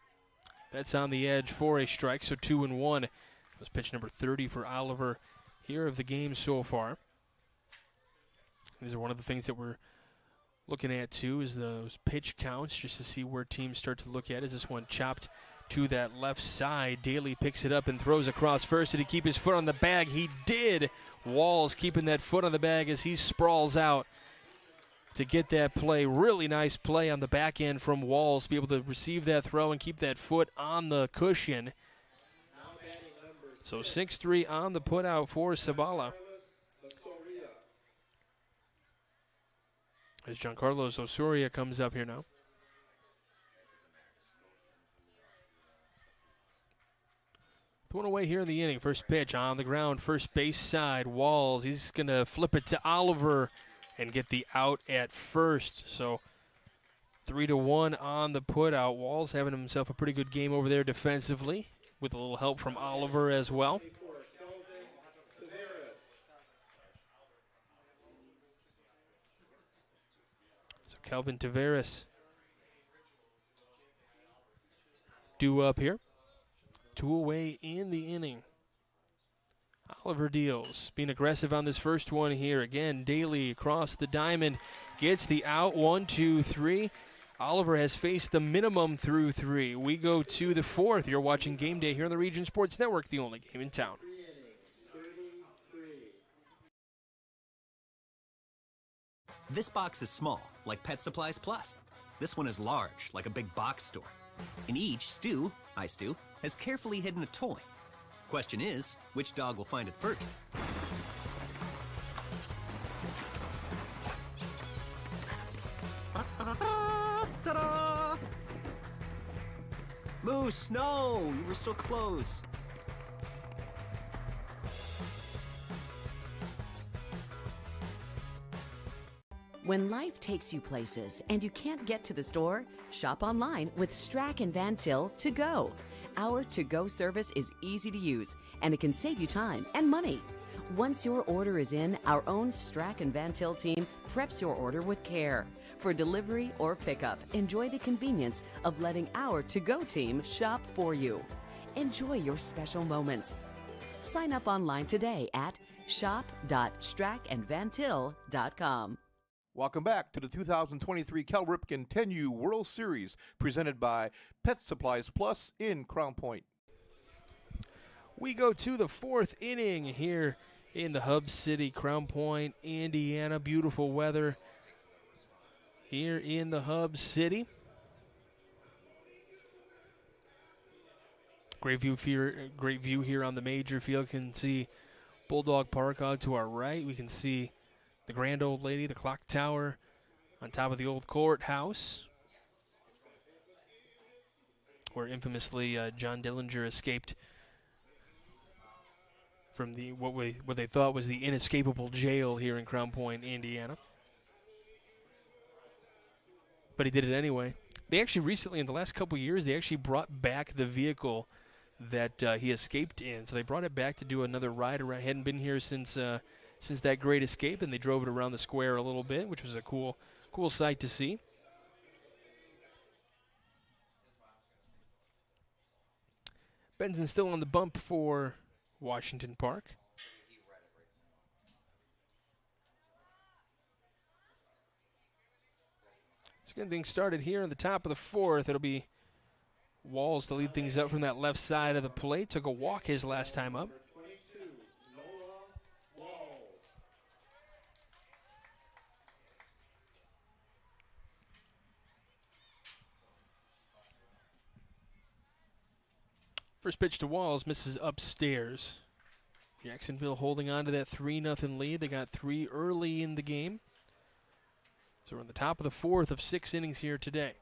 That's on the edge for a strike, so 2-1. That was pitch number 30 for Oliver here of the game so far. These are one of the things that we're looking at, too, is those pitch counts, just to see where teams start to look at. Is this one chopped to that left side. Daly picks it up and throws across first. Did he keep his foot on the bag? He did. Walls keeping that foot on the bag as he sprawls out to get that play. Really nice play on the back end from Walls to be able to receive that throw and keep that foot on the cushion. So 6-3 on the putout for Sabala. As Giancarlos Osoria comes up here now. One away here in the inning. First pitch on the ground, first base side. Walls, he's going to flip it to Oliver and get the out at first. So 3-1 on the putout. Walls having himself a pretty good game over there defensively with a little help from Oliver as well. So Kelvin Tavares due up here. 2 away in the inning. Oliver deals, being aggressive on this first one here. Again, Daly across the diamond, gets the out. 1, 2, 3. Oliver has faced the minimum through 3. We go to the 4th. You're watching Game Day here on the Region Sports Network, the only game in town. This box is small, like Pet Supplies Plus. This one is large, like a big box store. In each, Stu, has carefully hidden a toy. Question is, which dog will find it first? Ta-da! Moose, no! You were so close. When life takes you places and you can't get to the store, shop online with Strack and Van Til to go. Our to-go service is easy to use, and it can save you time and money. Once your order is in, our own Strack and Van Til team preps your order with care. For delivery or pickup, enjoy the convenience of letting our to-go team shop for you. Enjoy your special moments. Sign up online today at shop.strackandvantil.com. Welcome back to the 2023 Cal Ripken 10U World Series, presented by Pet Supplies Plus in Crown Point. We go to the 4th inning here in the Hub City, Crown Point, Indiana. Beautiful weather here in the Hub City. Great view here on the major field. You can see Bulldog Park out to our right. We can see the Grand Old Lady, the clock tower on top of the old courthouse, where infamously John Dillinger escaped from the what they thought was the inescapable jail here in Crown Point, Indiana. But he did it anyway. They actually recently, in the last couple years, they actually brought back the vehicle that he escaped in. So they brought it back to do another ride around. Hadn't been here since that great escape, and they drove it around the square a little bit, which was a cool sight to see. Benson's still on the bump for Washington Park. Let's get things started here in the top of the 4th. It'll be Walls to lead things up from that left side of the plate. Took a walk his last time up. First pitch to Walls, misses upstairs. Jacksonville holding on to that 3-0 lead. They got 3 early in the game. So we're on the top of the 4th of 6 innings here today.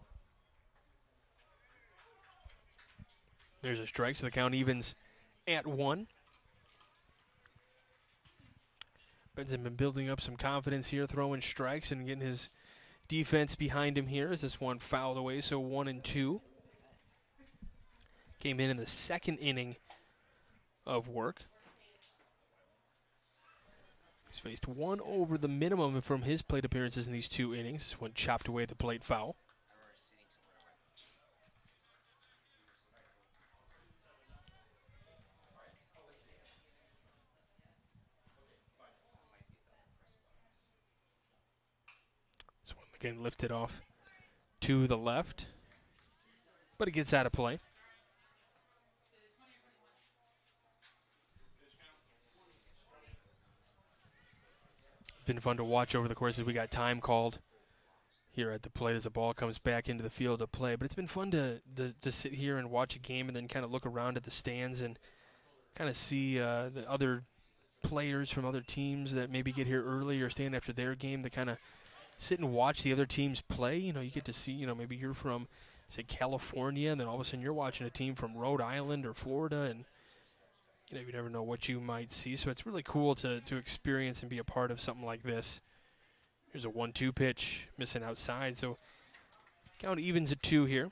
There's a strike, so the count evens at 1. Benson been building up some confidence here, throwing strikes and getting his defense behind him here as this one fouled away, so 1-2. Came in the 2nd inning of work. He's faced 1 over the minimum from his plate appearances in these 2 innings. This one chopped away at the plate foul. This one again lifted off to the left, but it gets out of play. been fun to watch over the course as we got time called here at the plate as the ball comes back into the field of play. But it's been fun to sit here and watch a game and then kind of look around at the stands and kind of see the other players from other teams that maybe get here early or staying after their game to kind of sit and watch the other teams play. You get to see, maybe you're from, say, California, and then all of a sudden you're watching a team from Rhode Island or Florida, and you never know what you might see. So it's really cool to experience and be a part of something like this. Here's a 1-2 pitch, missing outside. So count evens at 2 here.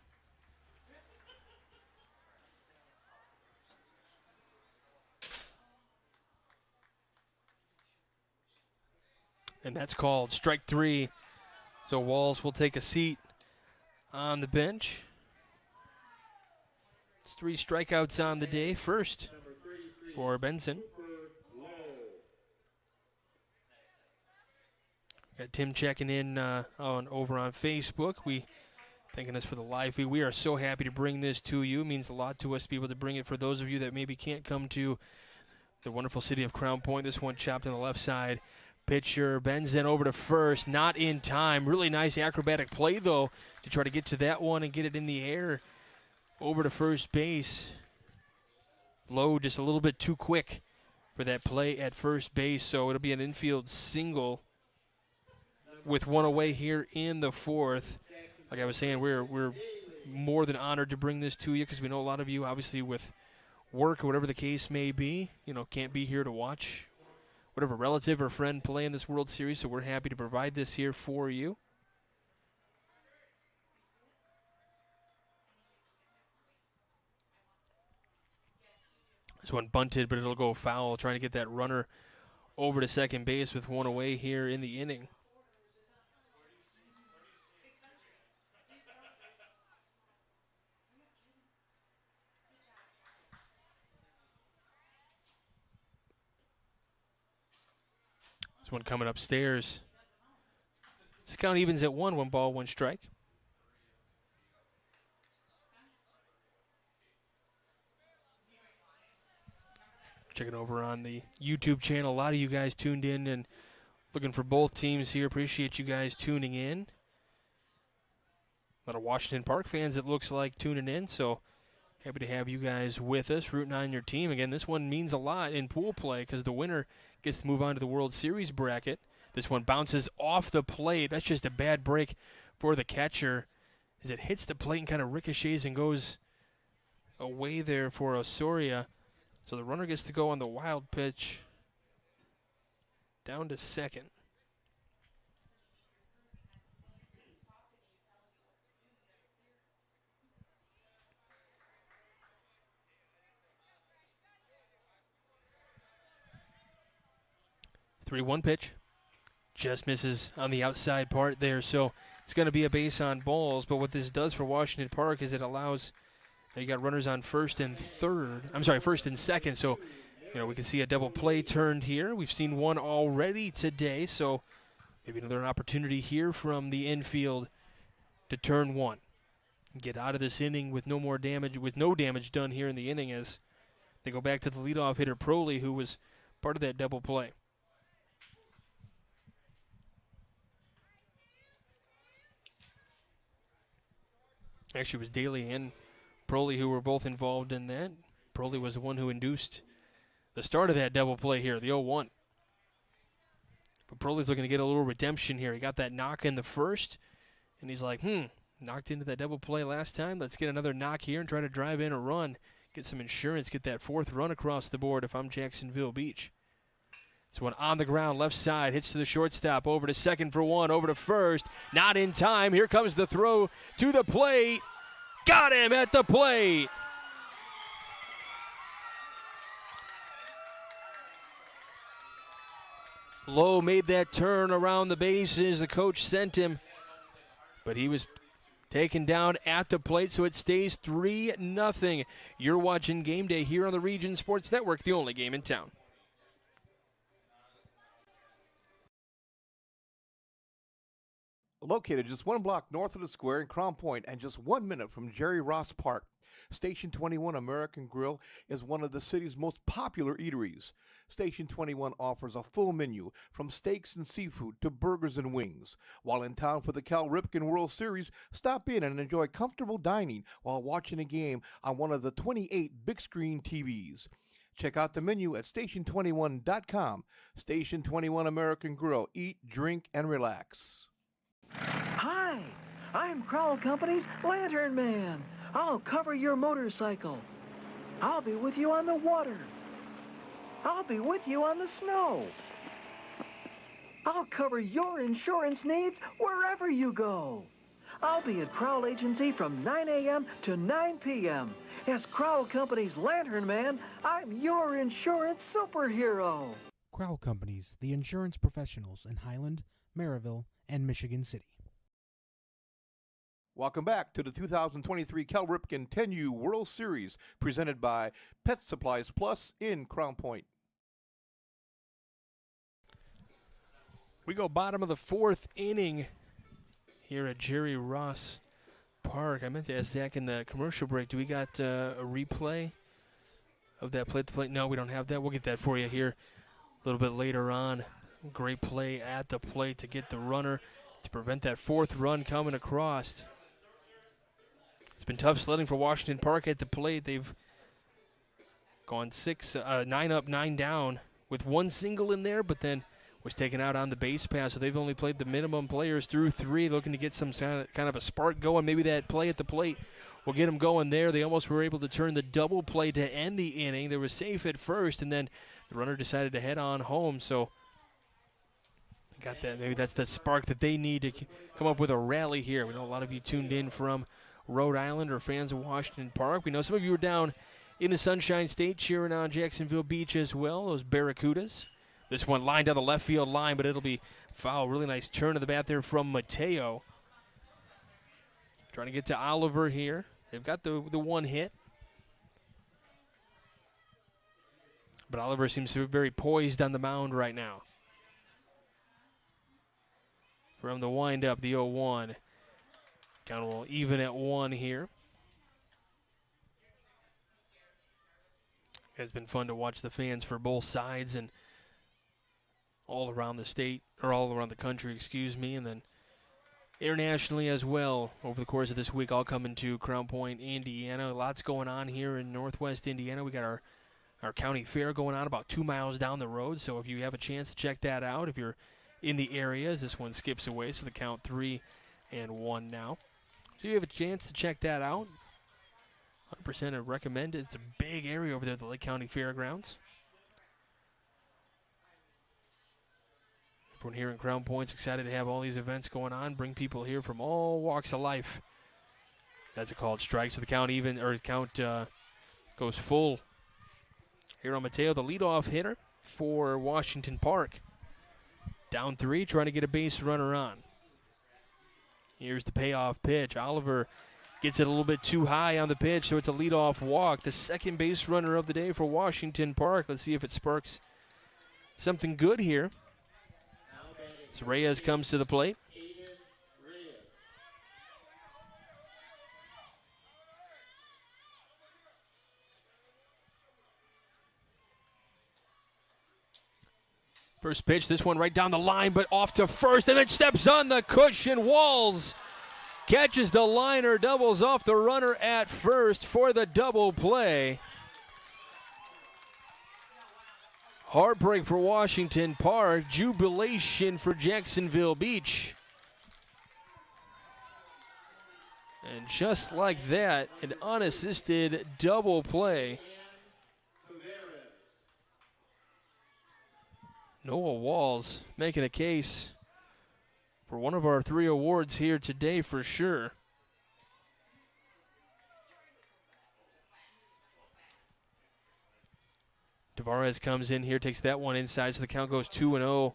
And that's called strike 3. So Walls will take a seat on the bench. It's 3 strikeouts on the day. First for Benson. Got Tim checking in over on Facebook. We thanking us for the live feed. We are so happy to bring this to you. It means a lot to us to be able to bring it for those of you that maybe can't come to the wonderful city of Crown Point. This one chopped on the left side. Pitcher bends in over to first, not in time. Really nice acrobatic play, though, to try to get to that one and get it in the air over to first base. Low just a little bit too quick for that play at first base, so it'll be an infield single with 1 away here in the 4th. Like I was saying, we're more than honored to bring this to you because we know a lot of you, obviously, with work or whatever the case may be, can't be here to watch whatever relative or friend play in this World Series, so we're happy to provide this here for you. This one bunted, but it'll go foul, trying to get that runner over to second base with 1 away here in the inning. This one coming upstairs. This count evens at 1 ball, 1 strike. Checking over on the YouTube channel. A lot of you guys tuned in and looking for both teams here. Appreciate you guys tuning in. A lot of Washington Park fans, it looks like, tuning in. So happy to have you guys with us, rooting on your team. Again, this one means a lot in pool play because the winner gets to move on to the World Series bracket. This one bounces off the plate. That's just a bad break for the catcher as it hits the plate and kind of ricochets and goes away there for Osoria. So the runner gets to go on the wild pitch down to second. The 3-1 pitch. Just misses on the outside part there. So it's going to be a base on balls. But what this does for Washington Park is it allows, you got runners on first and second. So, we can see a double play turned here. We've seen one already today. So maybe another opportunity here from the infield to turn one. Get out of this inning with no damage done here in the inning as they go back to the leadoff hitter Proley, who was part of that double play. Actually, it was Daly and Proley who were both involved in that. Proley was the one who induced the start of that double play here, the 0-1. But Proley's looking to get a little redemption here. He got that knock in the first, and he's like, knocked into that double play last time. Let's get another knock here and try to drive in a run, get some insurance, get that 4th run across the board if I'm Jacksonville Beach. This one on the ground, left side, hits to the shortstop, over to second for 1, over to first. Not in time. Here comes the throw to the plate. Got him at the plate. Lowe made that turn around the bases. The coach sent him, but he was taken down at the plate, so it stays 3-0. You're watching Game Day here on the Region Sports Network, the only game in town. Located just 1 block north of the square in Crown Point and just 1 minute from Jerry Ross Park, Station 21 American Grill is one of the city's most popular eateries. Station 21 offers a full menu from steaks and seafood to burgers and wings. While in town for the Cal Ripken World Series, stop in and enjoy comfortable dining while watching a game on one of the 28 big screen TVs. Check out the menu at station21.com. Station 21 American Grill. Eat, drink, and relax. Hi, I'm Crowell Company's Lantern Man. I'll cover your motorcycle. I'll be with you on the water. I'll be with you on the snow. I'll cover your insurance needs wherever you go. I'll be at Crowell Agency from 9 a.m. to 9 p.m. As Crowell Company's Lantern Man, I'm your insurance superhero. Crowell Companies, the insurance professionals in Highland, Maryville, and Michigan City. Welcome back to the 2023 Cal Ripken 10U World Series, presented by Pet Supplies Plus in Crown Point. We go bottom of the fourth inning here at Jerry Ross Park. I meant to ask Zach in the commercial break, do we got a replay of that play at the plate? No, we don't have that. We'll get that for you here a little bit later on. Great play at the plate to get the runner to prevent that fourth run coming across. It's been tough sledding for Washington Park at the plate. They've gone 9 up, 9 down with one single in there, but then was taken out on the base pass, so they've only played the minimum players through 3, looking to get some kind of a spark going. Maybe that play at the plate will get them going there. They almost were able to turn the double play to end the inning. They were safe at first, and then the runner decided to head on home, so they got that. Maybe that's the spark that they need to come up with a rally here. We know a lot of you tuned in from Rhode Island or fans of Washington Park. We know some of you were down in the Sunshine State cheering on Jacksonville Beach as well, those Barracudas. This one lined down the left field line, but it'll be foul. Really nice turn of the bat there from Mateo. Trying to get to Oliver here. They've got the one hit. But Oliver seems to be very poised on the mound right now. From the windup, the 0-1. Count will even at 1 here. It's been fun to watch the fans for both sides and all around the state, or all around the country, excuse me, and then internationally as well over the course of this week, all coming to Crown Point, Indiana. Lots going on here in Northwest Indiana. We got our county fair going on about 2 miles down the road, so if you have a chance to check that out, if you're in the area, as this one skips away, so the count 3-1 now. So you have a chance to check that out. 100% I recommend it. It's a big area over there at the Lake County Fairgrounds. Everyone here in Crown Point's excited to have all these events going on, bring people here from all walks of life. That's a called strike, so the count goes full. Here on Mateo, the leadoff hitter for Washington Park. Down 3, trying to get a base runner on. Here's the payoff pitch. Oliver gets it a little bit too high on the pitch, so it's a leadoff walk. The second base runner of the day for Washington Park. Let's see if it sparks something good here. So Reyes comes to the plate. First pitch, this one right down the line, but off to first, and then steps on the cushion. Walls catches the liner, doubles off the runner at first for the double play. Heartbreak for Washington Park, jubilation for Jacksonville Beach. And just like that, an unassisted double play. Noah Walls making a case for one of our 3 awards here today for sure. Tavares comes in here, takes that one inside, so the count goes 2-0.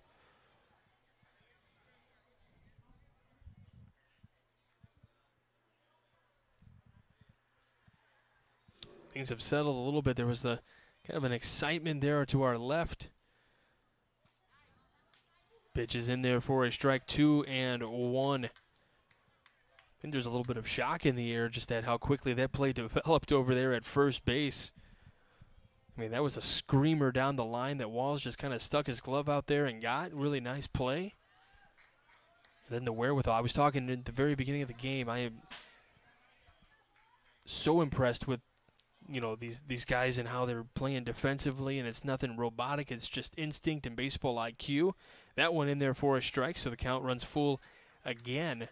Things have settled a little bit. There was the kind of an excitement there to our left. Pitch is in there for a strike, 2-1. think there's a little bit of shock in the air just at how quickly that play developed over there at first base. I mean, that was a screamer down the line that Walls just kind of stuck his glove out there and got. Really nice play. And then the wherewithal. I was talking at the very beginning of the game. I am so impressed with, you know, these guys and how they're playing defensively, and it's nothing robotic. It's just instinct and baseball IQ. That one in there for a strike, so the count runs full again.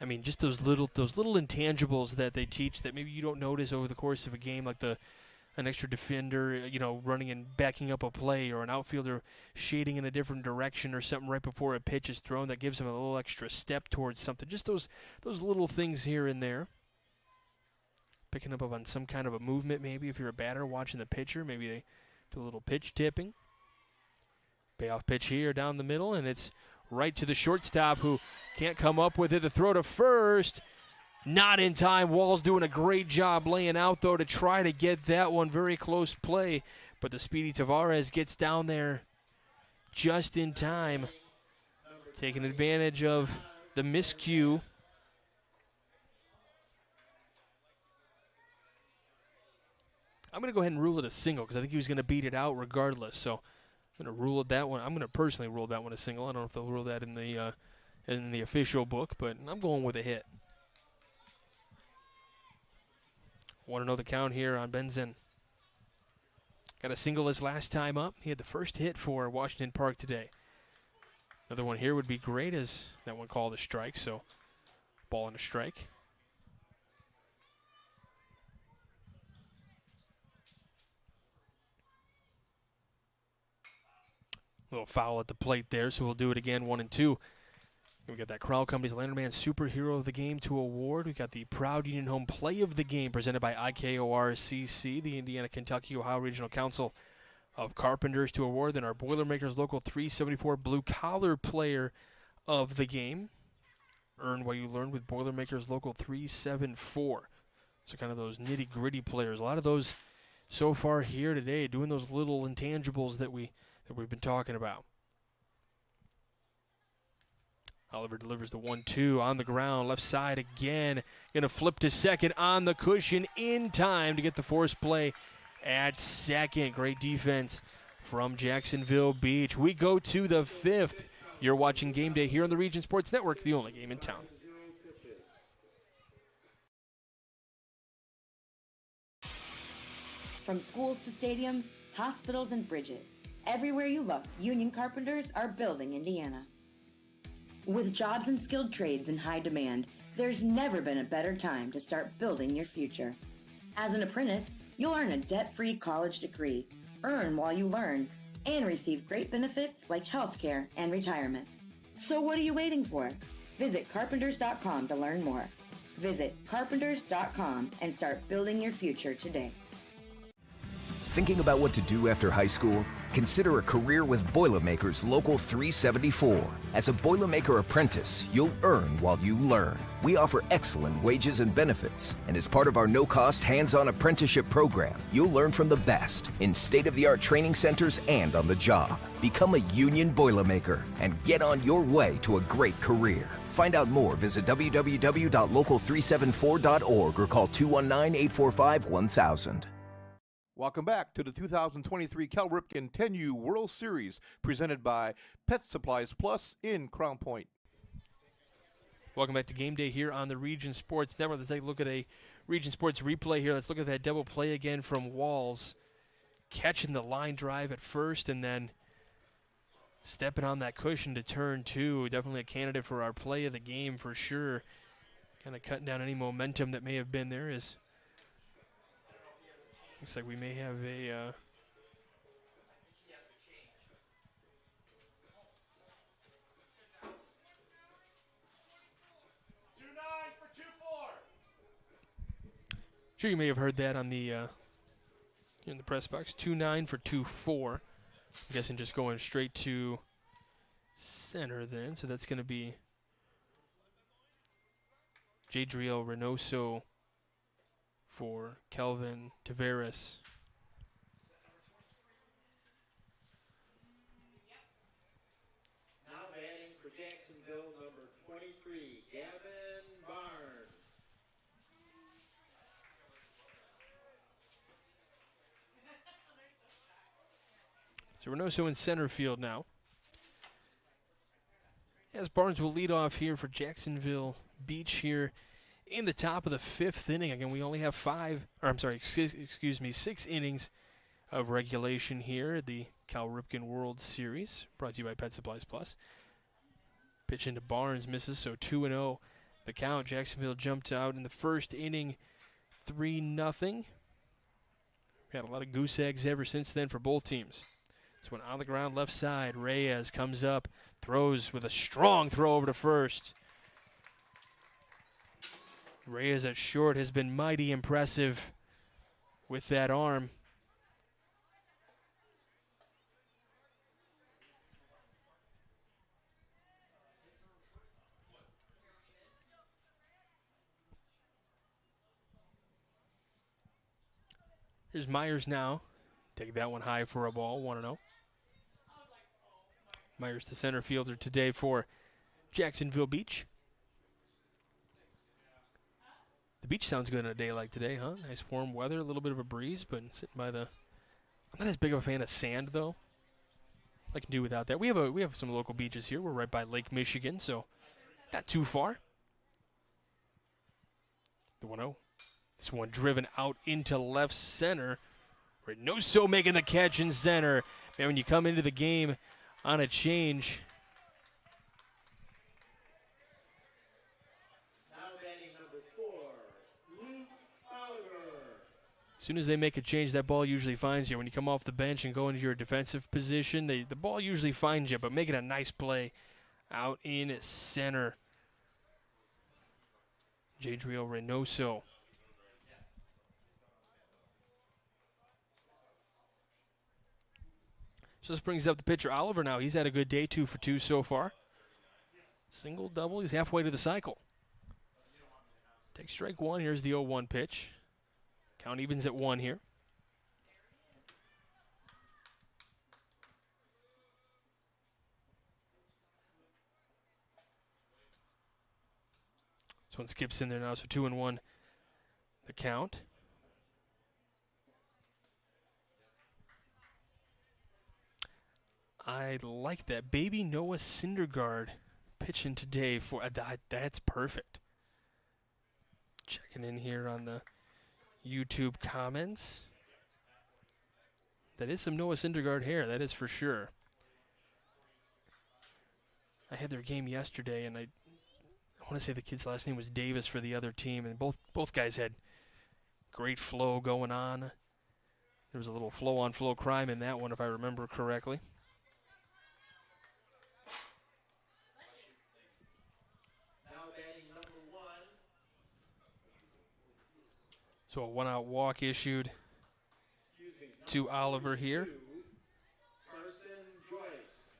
I mean, just those little intangibles that they teach that maybe you don't notice over the course of a game, like an extra defender, you know, running and backing up a play, or an outfielder shading in a different direction or something right before a pitch is thrown that gives them a little extra step towards something. Just those little things here and there. Picking up on some kind of a movement, maybe if you're a batter watching the pitcher, maybe they do a little pitch tipping. Payoff pitch here down the middle, and it's right to the shortstop who can't come up with it. The throw to first, not in time. Wall's doing a great job laying out, though, to try to get that one. Very close play, but the speedy Tavares gets down there just in time, taking advantage of the miscue. I'm going to go ahead and rule it a single because I think he was going to beat it out regardless. So I'm going to rule it that one. I'm going to personally rule that one a single. I don't know if they'll rule that in the official book, but I'm going with a hit. 1-0 the count here on Benson. Got a single his last time up. He had the first hit for Washington Park today. Another one here would be great, as that one called a strike, so ball and a strike. Little foul at the plate there, so we'll do it again, 1-2. We got that Crowell Company's Landerman Superhero of the Game to award. We got the Proud Union Home Play of the Game presented by IKORCC, the Indiana, Kentucky, Ohio Regional Council of Carpenters to award. Then our Boilermakers Local 374 Blue Collar Player of the Game. Earn what you learn with Boilermakers Local 374. So kind of those nitty-gritty players. A lot of those so far here today, doing those little intangibles that we've been talking about. Oliver delivers the 1-2 on the ground, left side again. Going to flip to second on the cushion in time to get the force play at second. Great defense from Jacksonville Beach. We go to the fifth. You're watching Game Day here on the Region Sports Network, the only game in town. From schools to stadiums, hospitals and bridges, everywhere you look, union carpenters are building Indiana. With jobs and skilled trades in high demand, there's never been a better time to start building your future. As an apprentice, you'll earn a debt-free college degree, earn while you learn, and receive great benefits like health care and retirement. So what are you waiting for? Visit carpenters.com to learn more. Visit carpenters.com and start building your future today. Thinking about what to do after high school? Consider a career with Boilermakers Local 374. As a Boilermaker apprentice, you'll earn while you learn. We offer excellent wages and benefits, and as part of our no-cost hands-on apprenticeship program, you'll learn from the best in state-of-the-art training centers and on the job. Become a union Boilermaker and get on your way to a great career. Find out more, visit www.local374.org or call 219-845-1000. Welcome back to the 2023 Cal Ripken 10U World Series presented by Pet Supplies Plus in Crown Point. Welcome back to Game Day here on the Region Sports Network. Let's take a look at a Region Sports replay here. Let's look at that double play again from Walls. Catching the line drive at first and then stepping on that cushion to turn two. Definitely a candidate for our play of the game for sure. Kind of cutting down any momentum that may have been there. Looks like we may have a sure you may have heard that on the in the press box. 2-9 for 2-4. I'm guessing just going straight to center then. So that's going to be Jadriel Reynoso for Kelvin Tavares. Now batting for Jacksonville, number So Reynoso in center field now. As Barnes will lead off here for Jacksonville Beach here in the top of the 5th inning. Again, we only have 6 innings of regulation here at the Cal Ripken World Series, brought to you by Pet Supplies Plus. Pitch into Barnes, misses, so 2-0. The count. Jacksonville jumped out in the first inning, 3-0. Had a lot of goose eggs ever since then for both teams. This one on the ground, left side. Reyes comes up, throws with a strong throw over to first. Reyes at short has been mighty impressive with that arm. Here's Myers now. Take that one high for a ball, 1-0. Myers, the center fielder today for Jacksonville Beach. The beach sounds good on a day like today, huh? Nice warm weather, a little bit of a breeze, but sitting by the... I'm not as big of a fan of sand, though. I can do without that. We have some local beaches here. We're right by Lake Michigan, so not too far. The 1-0. This one driven out into left center. Reynoso making the catch in center. Man, when you come into the game on a change. Now batting number 4, Luke Oliver. As soon as they make a change, that ball usually finds you. When you come off the bench and go into your defensive position, the ball usually finds you, but making a nice play out in center. Jadriel Reynoso. So this brings up the pitcher Oliver now. He's had a good day, 2 for 2 so far. Single, double, he's halfway to the cycle. Take strike 1, here's the 0-1 pitch. Count evens at 1 here. This one skips in there now, so 2-1 the count. I like that. Baby Noah Syndergaard pitching today for that's perfect. Checking in here on the YouTube comments. That is some Noah Syndergaard hair, that is for sure. I had their game yesterday, and I want to say the kid's last name was Davis for the other team, and both guys had great flow going on. There was a little flow-on-flow crime in that one, if I remember correctly. So a 1-out walk issued to Oliver here.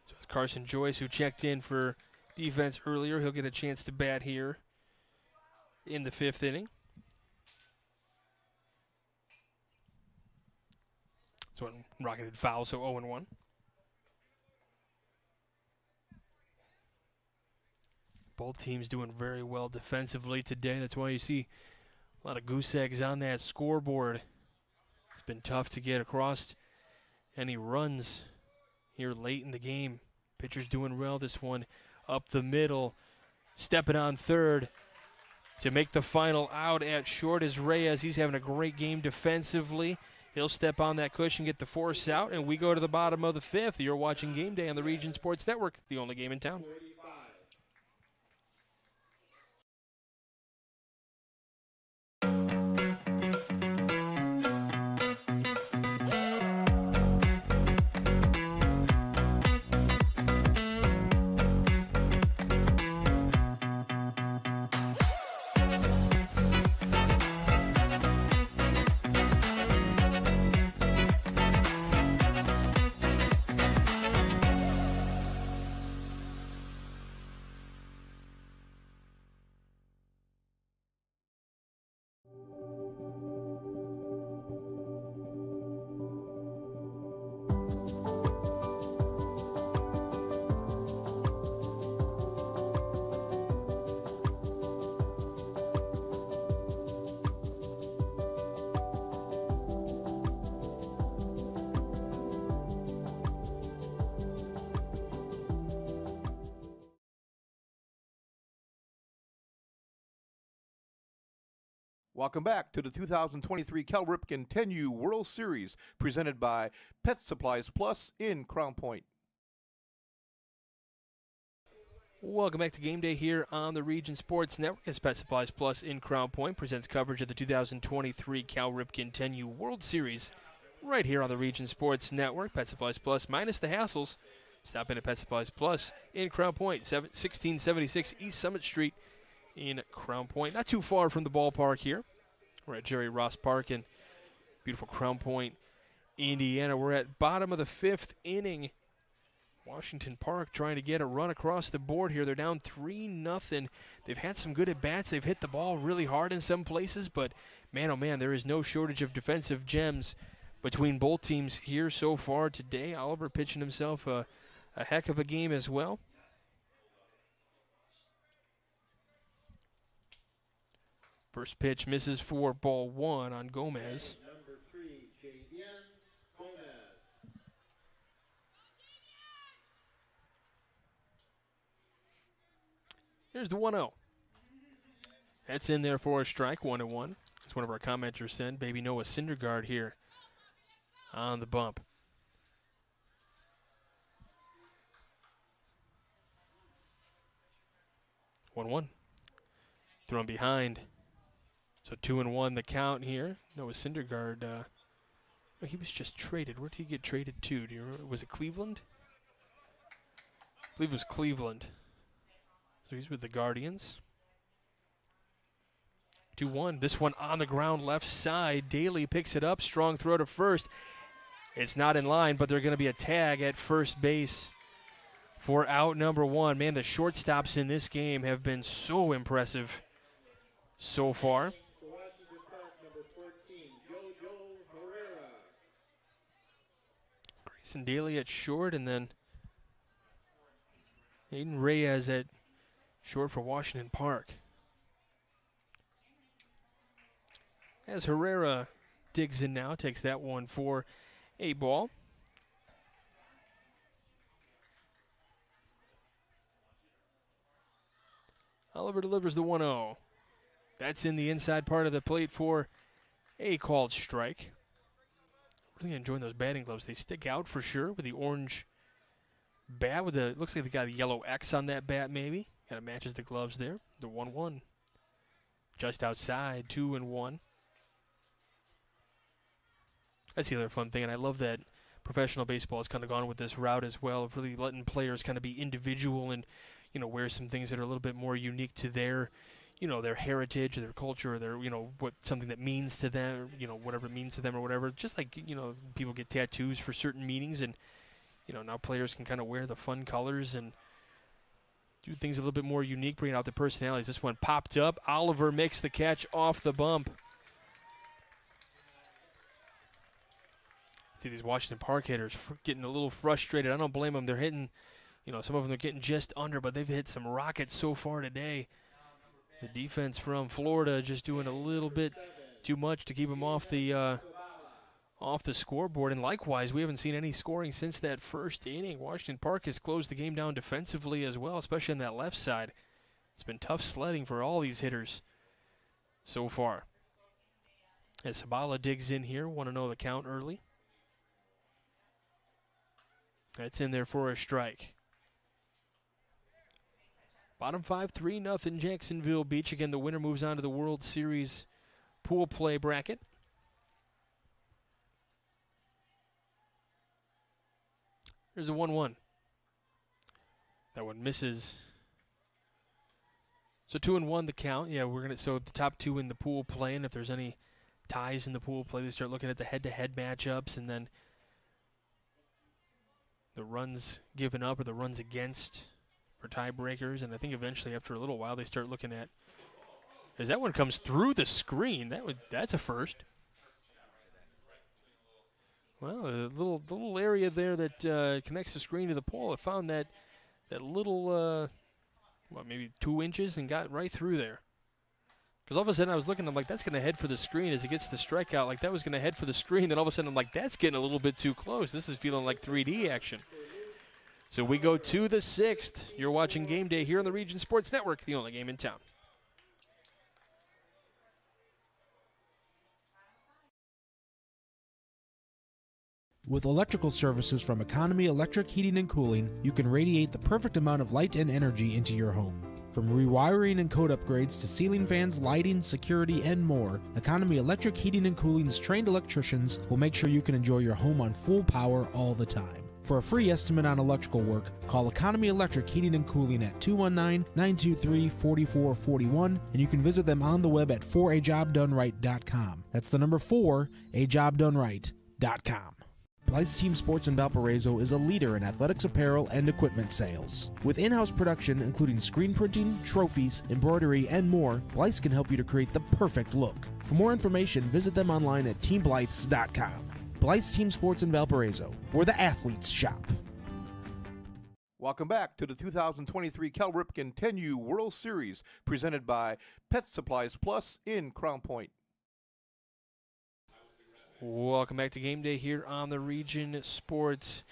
So it's Carson Joyce who checked in for defense earlier. He'll get a chance to bat here in the 5th inning. So rocketed foul, so 0-1. Both teams doing very well defensively today. That's why you see a lot of goose eggs on that scoreboard. It's been tough to get across any runs here late in the game. Pitcher's doing well. This one up the middle. Stepping on third to make the final out at short is Reyes. He's having a great game defensively. He'll step on that cushion, get the force out, and we go to the bottom of the 5th. You're watching Game Day on the Region Sports Network, the only game in town. Welcome back to the 2023 Cal Ripken 10U World Series, presented by Pet Supplies Plus in Crown Point. Welcome back to Game Day here on the Region Sports Network as Pet Supplies Plus in Crown Point presents coverage of the 2023 Cal Ripken 10U World Series right here on the Region Sports Network. Pet Supplies Plus minus the hassles. Stop in at Pet Supplies Plus in Crown Point, 1676 East Summit Street in Crown Point. Not too far from the ballpark here. We're at Jerry Ross Park in beautiful Crown Point, Indiana. We're at bottom of the 5th inning. Washington Park trying to get a run across the board here. They're down 3-0. They've had some good at-bats. They've hit the ball really hard in some places, but man, oh man, there is no shortage of defensive gems between both teams here so far today. Oliver pitching himself a heck of a game as well. First pitch misses for ball 1 on Gomez. Number 3, Javian Gomez. Here's the 1-0. That's in there for a strike, 1-1. As one of our commenters said, baby Noah Syndergaard here on the bump. 1-1. Thrown behind. So 2-1 the count here. Noah Syndergaard, he was just traded. Where did he get traded to? Do you remember? Was it Cleveland? I believe it was Cleveland. So he's with the Guardians. 2-1. This one on the ground left side. Daly picks it up. Strong throw to first. It's not in line, but there's going to be a tag at first base for out number 1. Man, the shortstops in this game have been so impressive so far. For Washington Park, number 14, Jojo Herrera. Grayson Daly at short, and then Aiden Reyes at short for Washington Park. As Herrera digs in now, takes that one for a ball. Oliver delivers the 1-0. That's in the inside part of the plate for a called strike. Really enjoying those batting gloves. They stick out for sure with the orange bat. With the looks like they got a yellow X on that bat maybe. Kind of matches the gloves there. The 1-1. Just outside, 2-1. That's the other fun thing, and I love that professional baseball has kind of gone with this route as well, of really letting players kind of be individual and, you know, wear some things that are a little bit more unique to their, you know, their heritage or their culture or their, you know, what something that means to them, you know, whatever it means to them or whatever. Just like, you know, people get tattoos for certain meanings, and, you know, now players can kind of wear the fun colors and do things a little bit more unique, bring out the personalities. This one popped up. Oliver makes the catch off the bump. See these Washington Park hitters getting a little frustrated. I don't blame them. They're hitting, you know, some of them are getting just under, but they've hit some rockets so far today. The defense from Florida just doing a little bit too much to keep them off the scoreboard. And likewise, we haven't seen any scoring since that first inning. Washington Park has closed the game down defensively as well, especially on that left side. It's been tough sledding for all these hitters so far. As Sabala digs in here, want to know the count early. That's in there for a strike. Bottom 5, 3-0 Jacksonville Beach. Again, the winner moves on to the World Series pool play bracket. There's a 1-1. That one misses. So 2-1 the count. Yeah, so the top 2 in the pool play, and if there's any ties in the pool play, they start looking at the head-to-head matchups, and then the runs given up or the runs against for tiebreakers. And I think eventually, after a little while, they start looking at, as that one comes through the screen, that's a first. Well, a little area there that connects the screen to the pole. I found that little, maybe 2 inches, and got right through there. Because all of a sudden I was looking, I'm like, that's going to head for the screen as it gets the strikeout. Like, that was going to head for the screen. Then all of a sudden I'm like, that's getting a little bit too close. This is feeling like 3D action. So we go to the 6th. You're watching Game Day here on the Region Sports Network, the only game in town. With electrical services from Economy Electric Heating and Cooling, you can radiate the perfect amount of light and energy into your home. From rewiring and code upgrades to ceiling fans, lighting, security, and more, Economy Electric Heating and Cooling's trained electricians will make sure you can enjoy your home on full power all the time. For a free estimate on electrical work, call Economy Electric Heating and Cooling at 219-923-4441, and you can visit them on the web at 4ajobdoneright.com. That's the number 4ajobdoneright.com. Blythe's Team Sports in Valparaiso is a leader in athletics apparel and equipment sales. With in-house production including screen printing, trophies, embroidery, and more, Blythe's can help you to create the perfect look. For more information, visit them online at teamblythes.com. Blythe's Team Sports in Valparaiso, where the athletes shop. Welcome back to the 2023 Cal Ripken 10U World Series, presented by Pet Supplies Plus in Crown Point. Welcome back to Game Day here on the Region Sports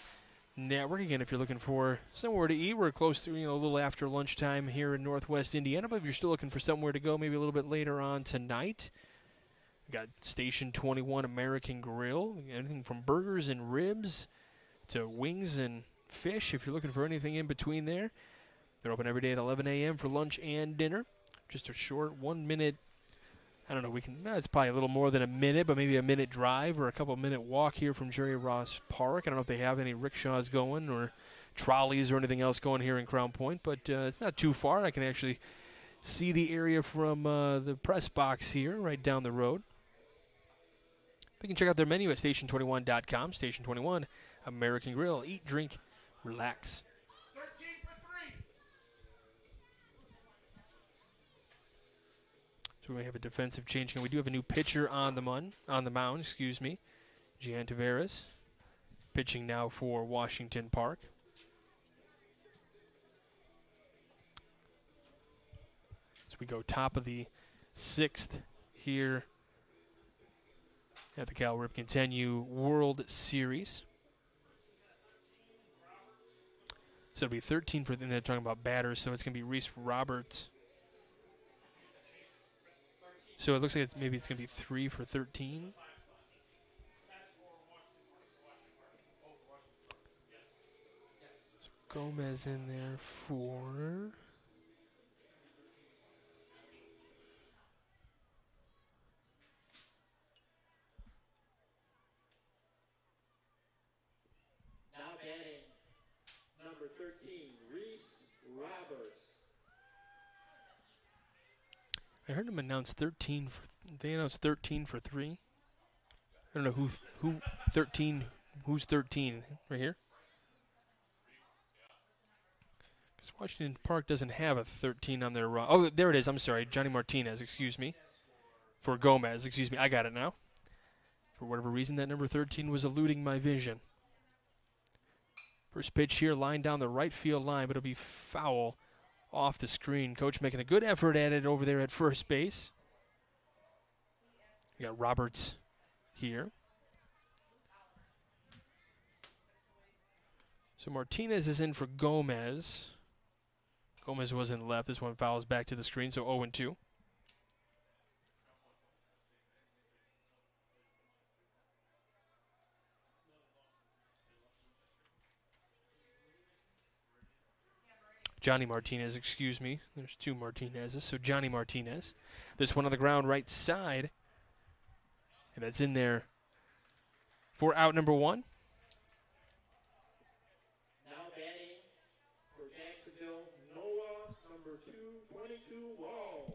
Network. Again, if you're looking for somewhere to eat, we're close to, a little after lunchtime here in Northwest Indiana, but if you're still looking for somewhere to go, maybe a little bit later on tonight, we got Station 21 American Grill, anything from burgers and ribs to wings and fish. If you're looking for anything in between there, they're open every day at 11 a.m. for lunch and dinner. Just a short 1 minute, I don't know, it's probably a little more than a minute, but maybe a minute drive or a couple minute walk here from Jerry Ross Park. I don't know if they have any rickshaws going or trolleys or anything else going here in Crown Point, but it's not too far. I can actually see the area from the press box here right down the road. You can check out their menu at station21.com. Station 21, American Grill. Eat, drink, relax. 13 for 3. So we have a defensive change. And we do have a new pitcher on the mound. Gian Tavares, pitching now for Washington Park. So we go top of the 6th here at the Cal Ripken 10U World Series. So it'll be 13 for, and they're talking about batters, so it's going to be Reese Roberts. So it looks like maybe it's going to be 3 for 13. So Gomez in there for... Now batting, number 13, Reese Roberts. I heard him announce 13 for. They announced 13 for 3. I don't know who 13. Who's 13 right here? Because Washington Park doesn't have a 13 on their. Oh, there it is. I'm sorry, Johnny Martinez. Excuse me. For Gomez. Excuse me. I got it now. For whatever reason, that number 13 was eluding my vision. First pitch here, line down the right field line, but it'll be foul off the screen. Coach making a good effort at it over there at first base. We got Roberts here. So Martinez is in for Gomez. Gomez was in left. This one fouls back to the screen, so 0-2. Johnny Martinez, excuse me. There's 2 Martinezes, so Johnny Martinez. This one on the ground right side. And that's in there for out number 1. Now batting for Jacksonville, Noah, number 2, 22 Walls.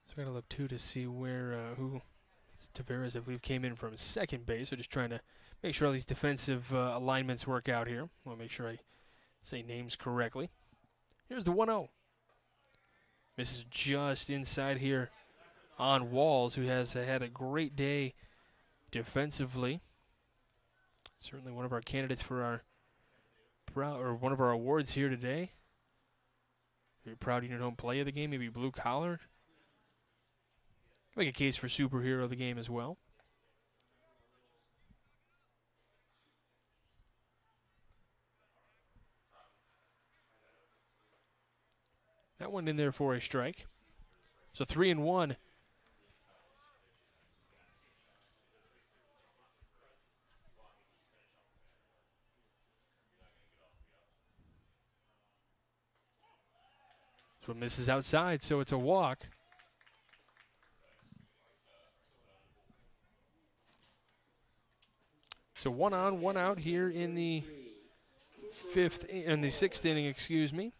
So I got to look, too, to see where, who Tavares, I believe, came in from second base. So just trying to make sure all these defensive alignments work out here. I want to make sure I say names correctly. Here's the 1-0. This is just inside here on Walls, who has had a great day defensively. Certainly one of our candidates for our one of our awards here today. Maybe Proud Union Home Play of the game, maybe Blue Collar. Make a case for Superhero of the game as well. That one in there for a strike. So 3-1. This one misses outside, so it's a walk. So 1 on, 1 out here in the sixth inning, excuse me.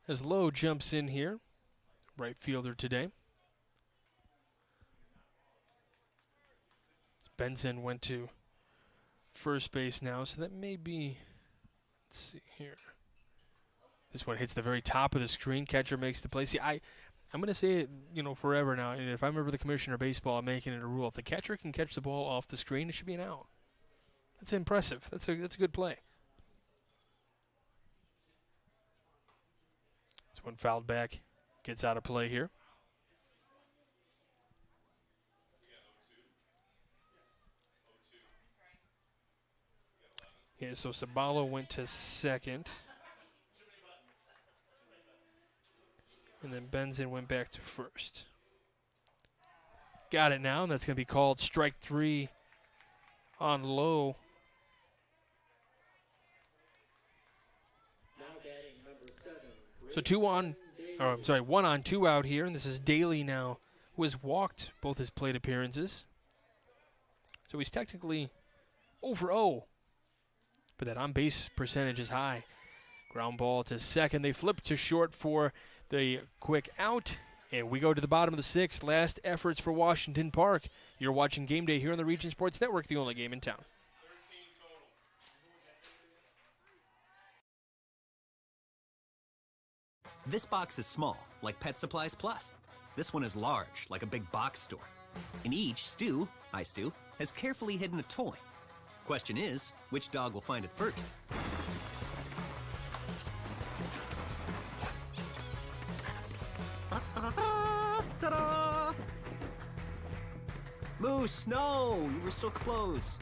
As Lowe jumps in here, right fielder today. Benson went to first base now, so that may be, let's see here. This one hits the very top of the screen. Catcher makes the play. See, I'm going to say it, forever now. And if I remember the commissioner of baseball, I'm making it a rule. If the catcher can catch the ball off the screen, it should be an out. That's impressive. That's a good play. This one fouled back, gets out of play here. Yeah, so Sabalo went to second. And then Benson went back to first. Got it now, and that's going to be called strike 3 on Lowe. So 1 on, 2 out here, and this is Daly now, who has walked both his plate appearances. So he's technically over 0, but that on-base percentage is high. Ground ball to second. They flip to short for the quick out, and we go to the bottom of the 6th. Last efforts for Washington Park. You're watching Game Day here on the Region Sports Network, the only game in town. This box is small, like Pet Supplies Plus. This one is large, like a big box store. In each, Stu, has carefully hidden a toy. Question is, which dog will find it first? Ta-da! Moose, no! You were so close.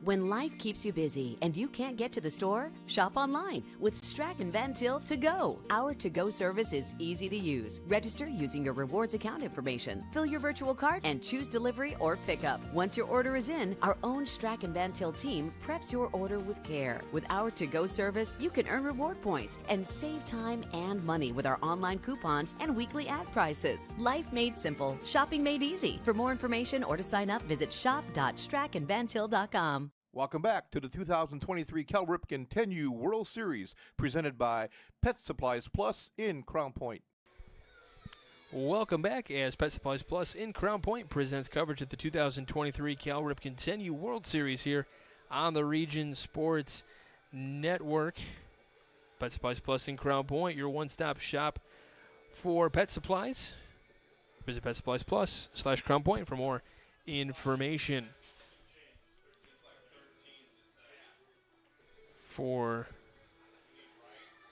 When life keeps you busy and you can't get to the store, shop online with Strachan Van Til To Go. Our to-go service is easy to use. Register using your rewards account information, fill your virtual cart, and choose delivery or pickup. Once your order is in, our own Strachan Van Til team preps your order with care. With our to-go service, you can earn reward points and save time and money with our online coupons and weekly ad prices. Life made simple, shopping made easy. For more information or to sign up, visit shop.strachanvantil.com. Welcome back to the 2023 Cal Ripken 10U World Series, presented by Pet Supplies Plus in Crown Point. Welcome back as Pet Supplies Plus in Crown Point presents coverage of the 2023 Cal Ripken 10U World Series here on the Region Sports Network. Pet Supplies Plus in Crown Point, your one-stop shop for pet supplies. Visit Pet Supplies Plus /Crown Point for more information. For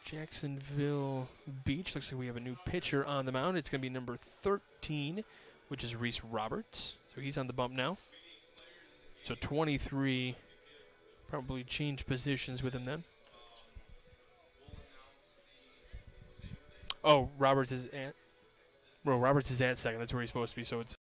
Jacksonville Beach, looks like we have a new pitcher on the mound. It's going to be number 13, which is Reese Roberts. So he's on the bump now. So 23, probably change positions with him then. Oh, Roberts is at second. That's where he's supposed to be. So it's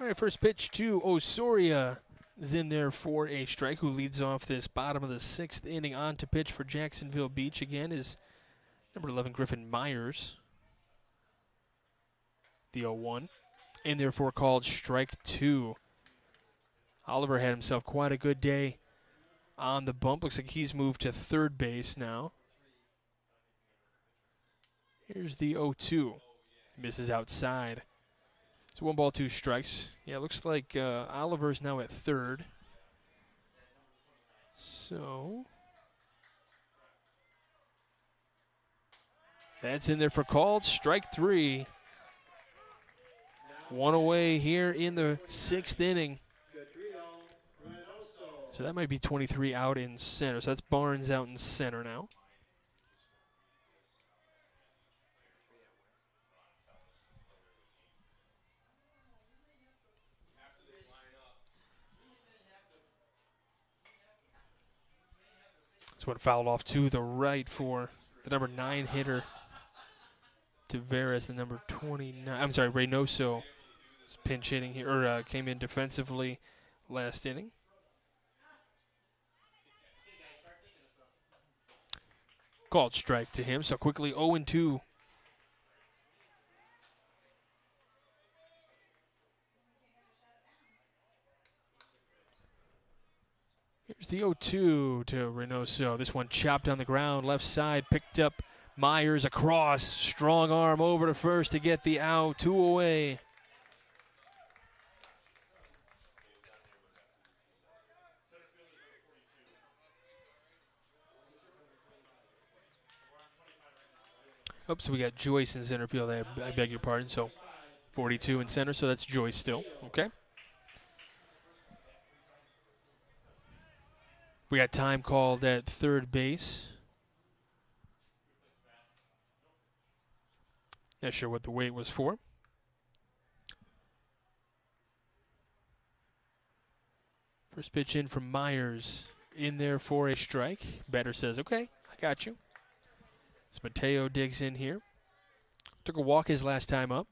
all right, first pitch to Osoria is in there for a strike, who leads off this bottom of the 6th inning. On to pitch for Jacksonville Beach again is number 11, Griffin Myers. The 0-1. In there for called strike 2. Oliver had himself quite a good day on the bump. Looks like he's moved to third base now. Here's the 0-2. Misses outside. So 1 ball, 2 strikes. Yeah, it looks like Oliver's now at third. So that's in there for called. Strike 3. 1 away here in the 6th inning. So that might be 23 out in center. So that's Barnes out in center now. This one fouled off to the right for the number 9 hitter. Tavares, the number 29. I'm sorry, Reynoso is pinch hitting here, or came in defensively last inning. Called strike to him, so quickly 0-2. Here's the 0-2 to Reynoso. This one chopped on the ground, left side, picked up Myers across. Strong arm over to first to get the out. 2 away. Oops, we got Joyce in center field. I beg your pardon. So 42 in center, so that's Joyce still. Okay. We got time called at third base. Not sure what the wait was for. First pitch in from Myers. In there for a strike. Batter says, okay, I got you. So Mateo digs in here. Took a walk his last time up.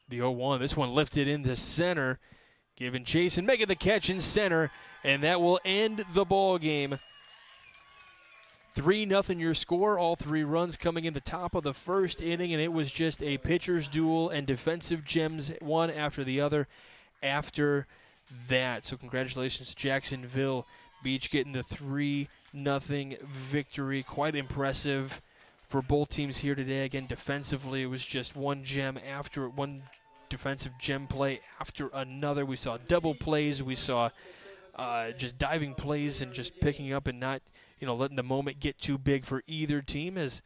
The 0-1. This one lifted into center. Giving chase and making the catch in center. And that will end the ball game. 3-0 your score. All 3 runs coming in the top of the first inning. And it was just a pitcher's duel and defensive gems, one after the other after that. So congratulations to Jacksonville Beach getting the 3-0 victory. Quite impressive for both teams here today. Again, defensively, it was just one defensive gem play after another. We saw double plays. We saw just diving plays and just picking up and not, letting the moment get too big for either team. As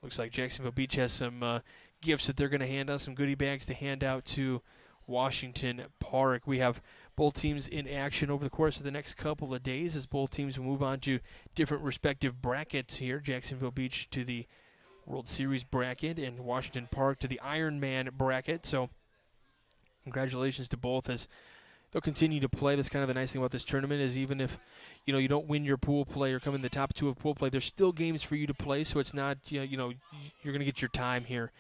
looks like Jacksonville Beach has some gifts that they're going to hand out, some goodie bags to hand out to Washington Park. We have both teams in action over the course of the next couple of days as both teams will move on to different respective brackets here. Jacksonville Beach to the World Series bracket and Washington Park to the Ironman bracket. So congratulations to both as they'll continue to play. That's kind of the nice thing about this tournament is even if, you don't win your pool play or come in the top 2 of pool play, there's still games for you to play. So it's not, you're going to get your time here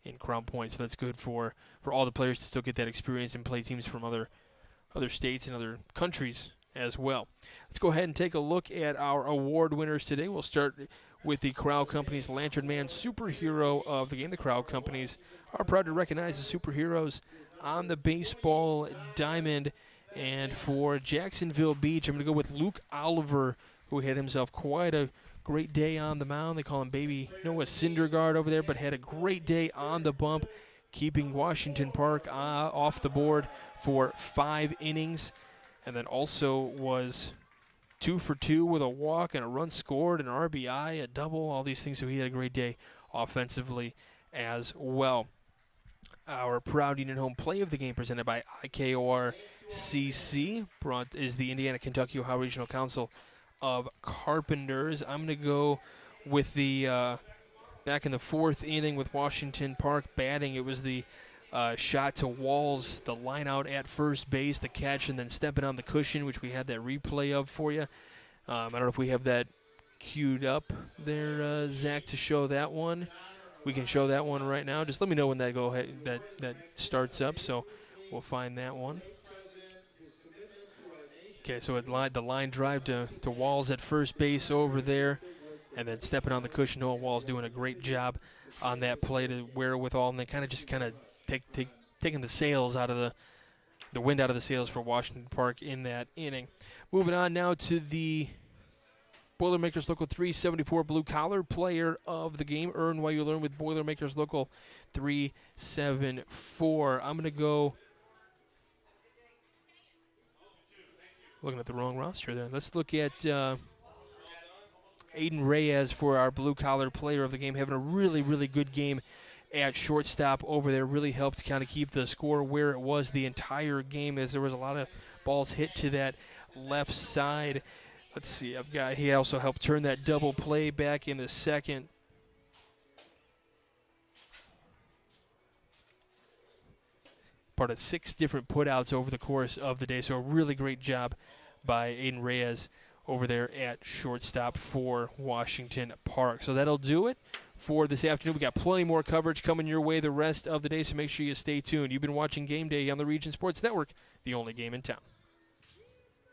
in Crown Point. So that's good for all the players to still get that experience and play teams from other states and other countries as well. Let's go ahead and take a look at our award winners today. We'll start with the Crowd Companies Lantern Man Superhero of the game. The Crowd Companies are proud to recognize the superheroes on the baseball diamond. And for Jacksonville Beach, I'm going to go with Luke Oliver, who had himself quite a great day on the mound. They call him Baby Noah Syndergaard over there, but had a great day on the bump, keeping Washington Park off the board for 5 innings. And then also was 2 for 2 with a walk and a run scored, an RBI, a double, all these things. So he had a great day offensively as well. Our proud Union Home play of the game presented by IKORCC is the Indiana-Kentucky Ohio Regional Council of Carpenters. I'm going to go with the back in the 4th inning with Washington Park batting. It was the shot to Walls, the line out at first base, the catch, and then stepping on the cushion, which we had that replay of for you. I don't know if we have that queued up there, Zach, to show that one. We can show that one right now. Just let me know when that that starts up, so we'll find that one. Okay, so the line drive to Walls at first base over there, and then stepping on the cushion. Noah Walls doing a great job on that play to wherewithal, and then kind of taking the sails out of the wind out of the sails for Washington Park in that inning. Moving on now to the Boilermakers Local 374 Blue Collar Player of the Game. Earn while you learn with Boilermakers Local 374. I'm going to go... Looking at the wrong roster there. Let's look at Aiden Reyes for our Blue Collar Player of the Game. Having a really, really good game at shortstop over there. Really helped kind of keep the score where it was the entire game, as there was a lot of balls hit to that left side. Let's see, he also helped turn that double play back into second. Part of 6 different putouts over the course of the day, so a really great job by Aiden Reyes over there at shortstop for Washington Park. So that'll do it for this afternoon. We got plenty more coverage coming your way the rest of the day, so make sure you stay tuned. You've been watching Game Day on the Region Sports Network, the only game in town.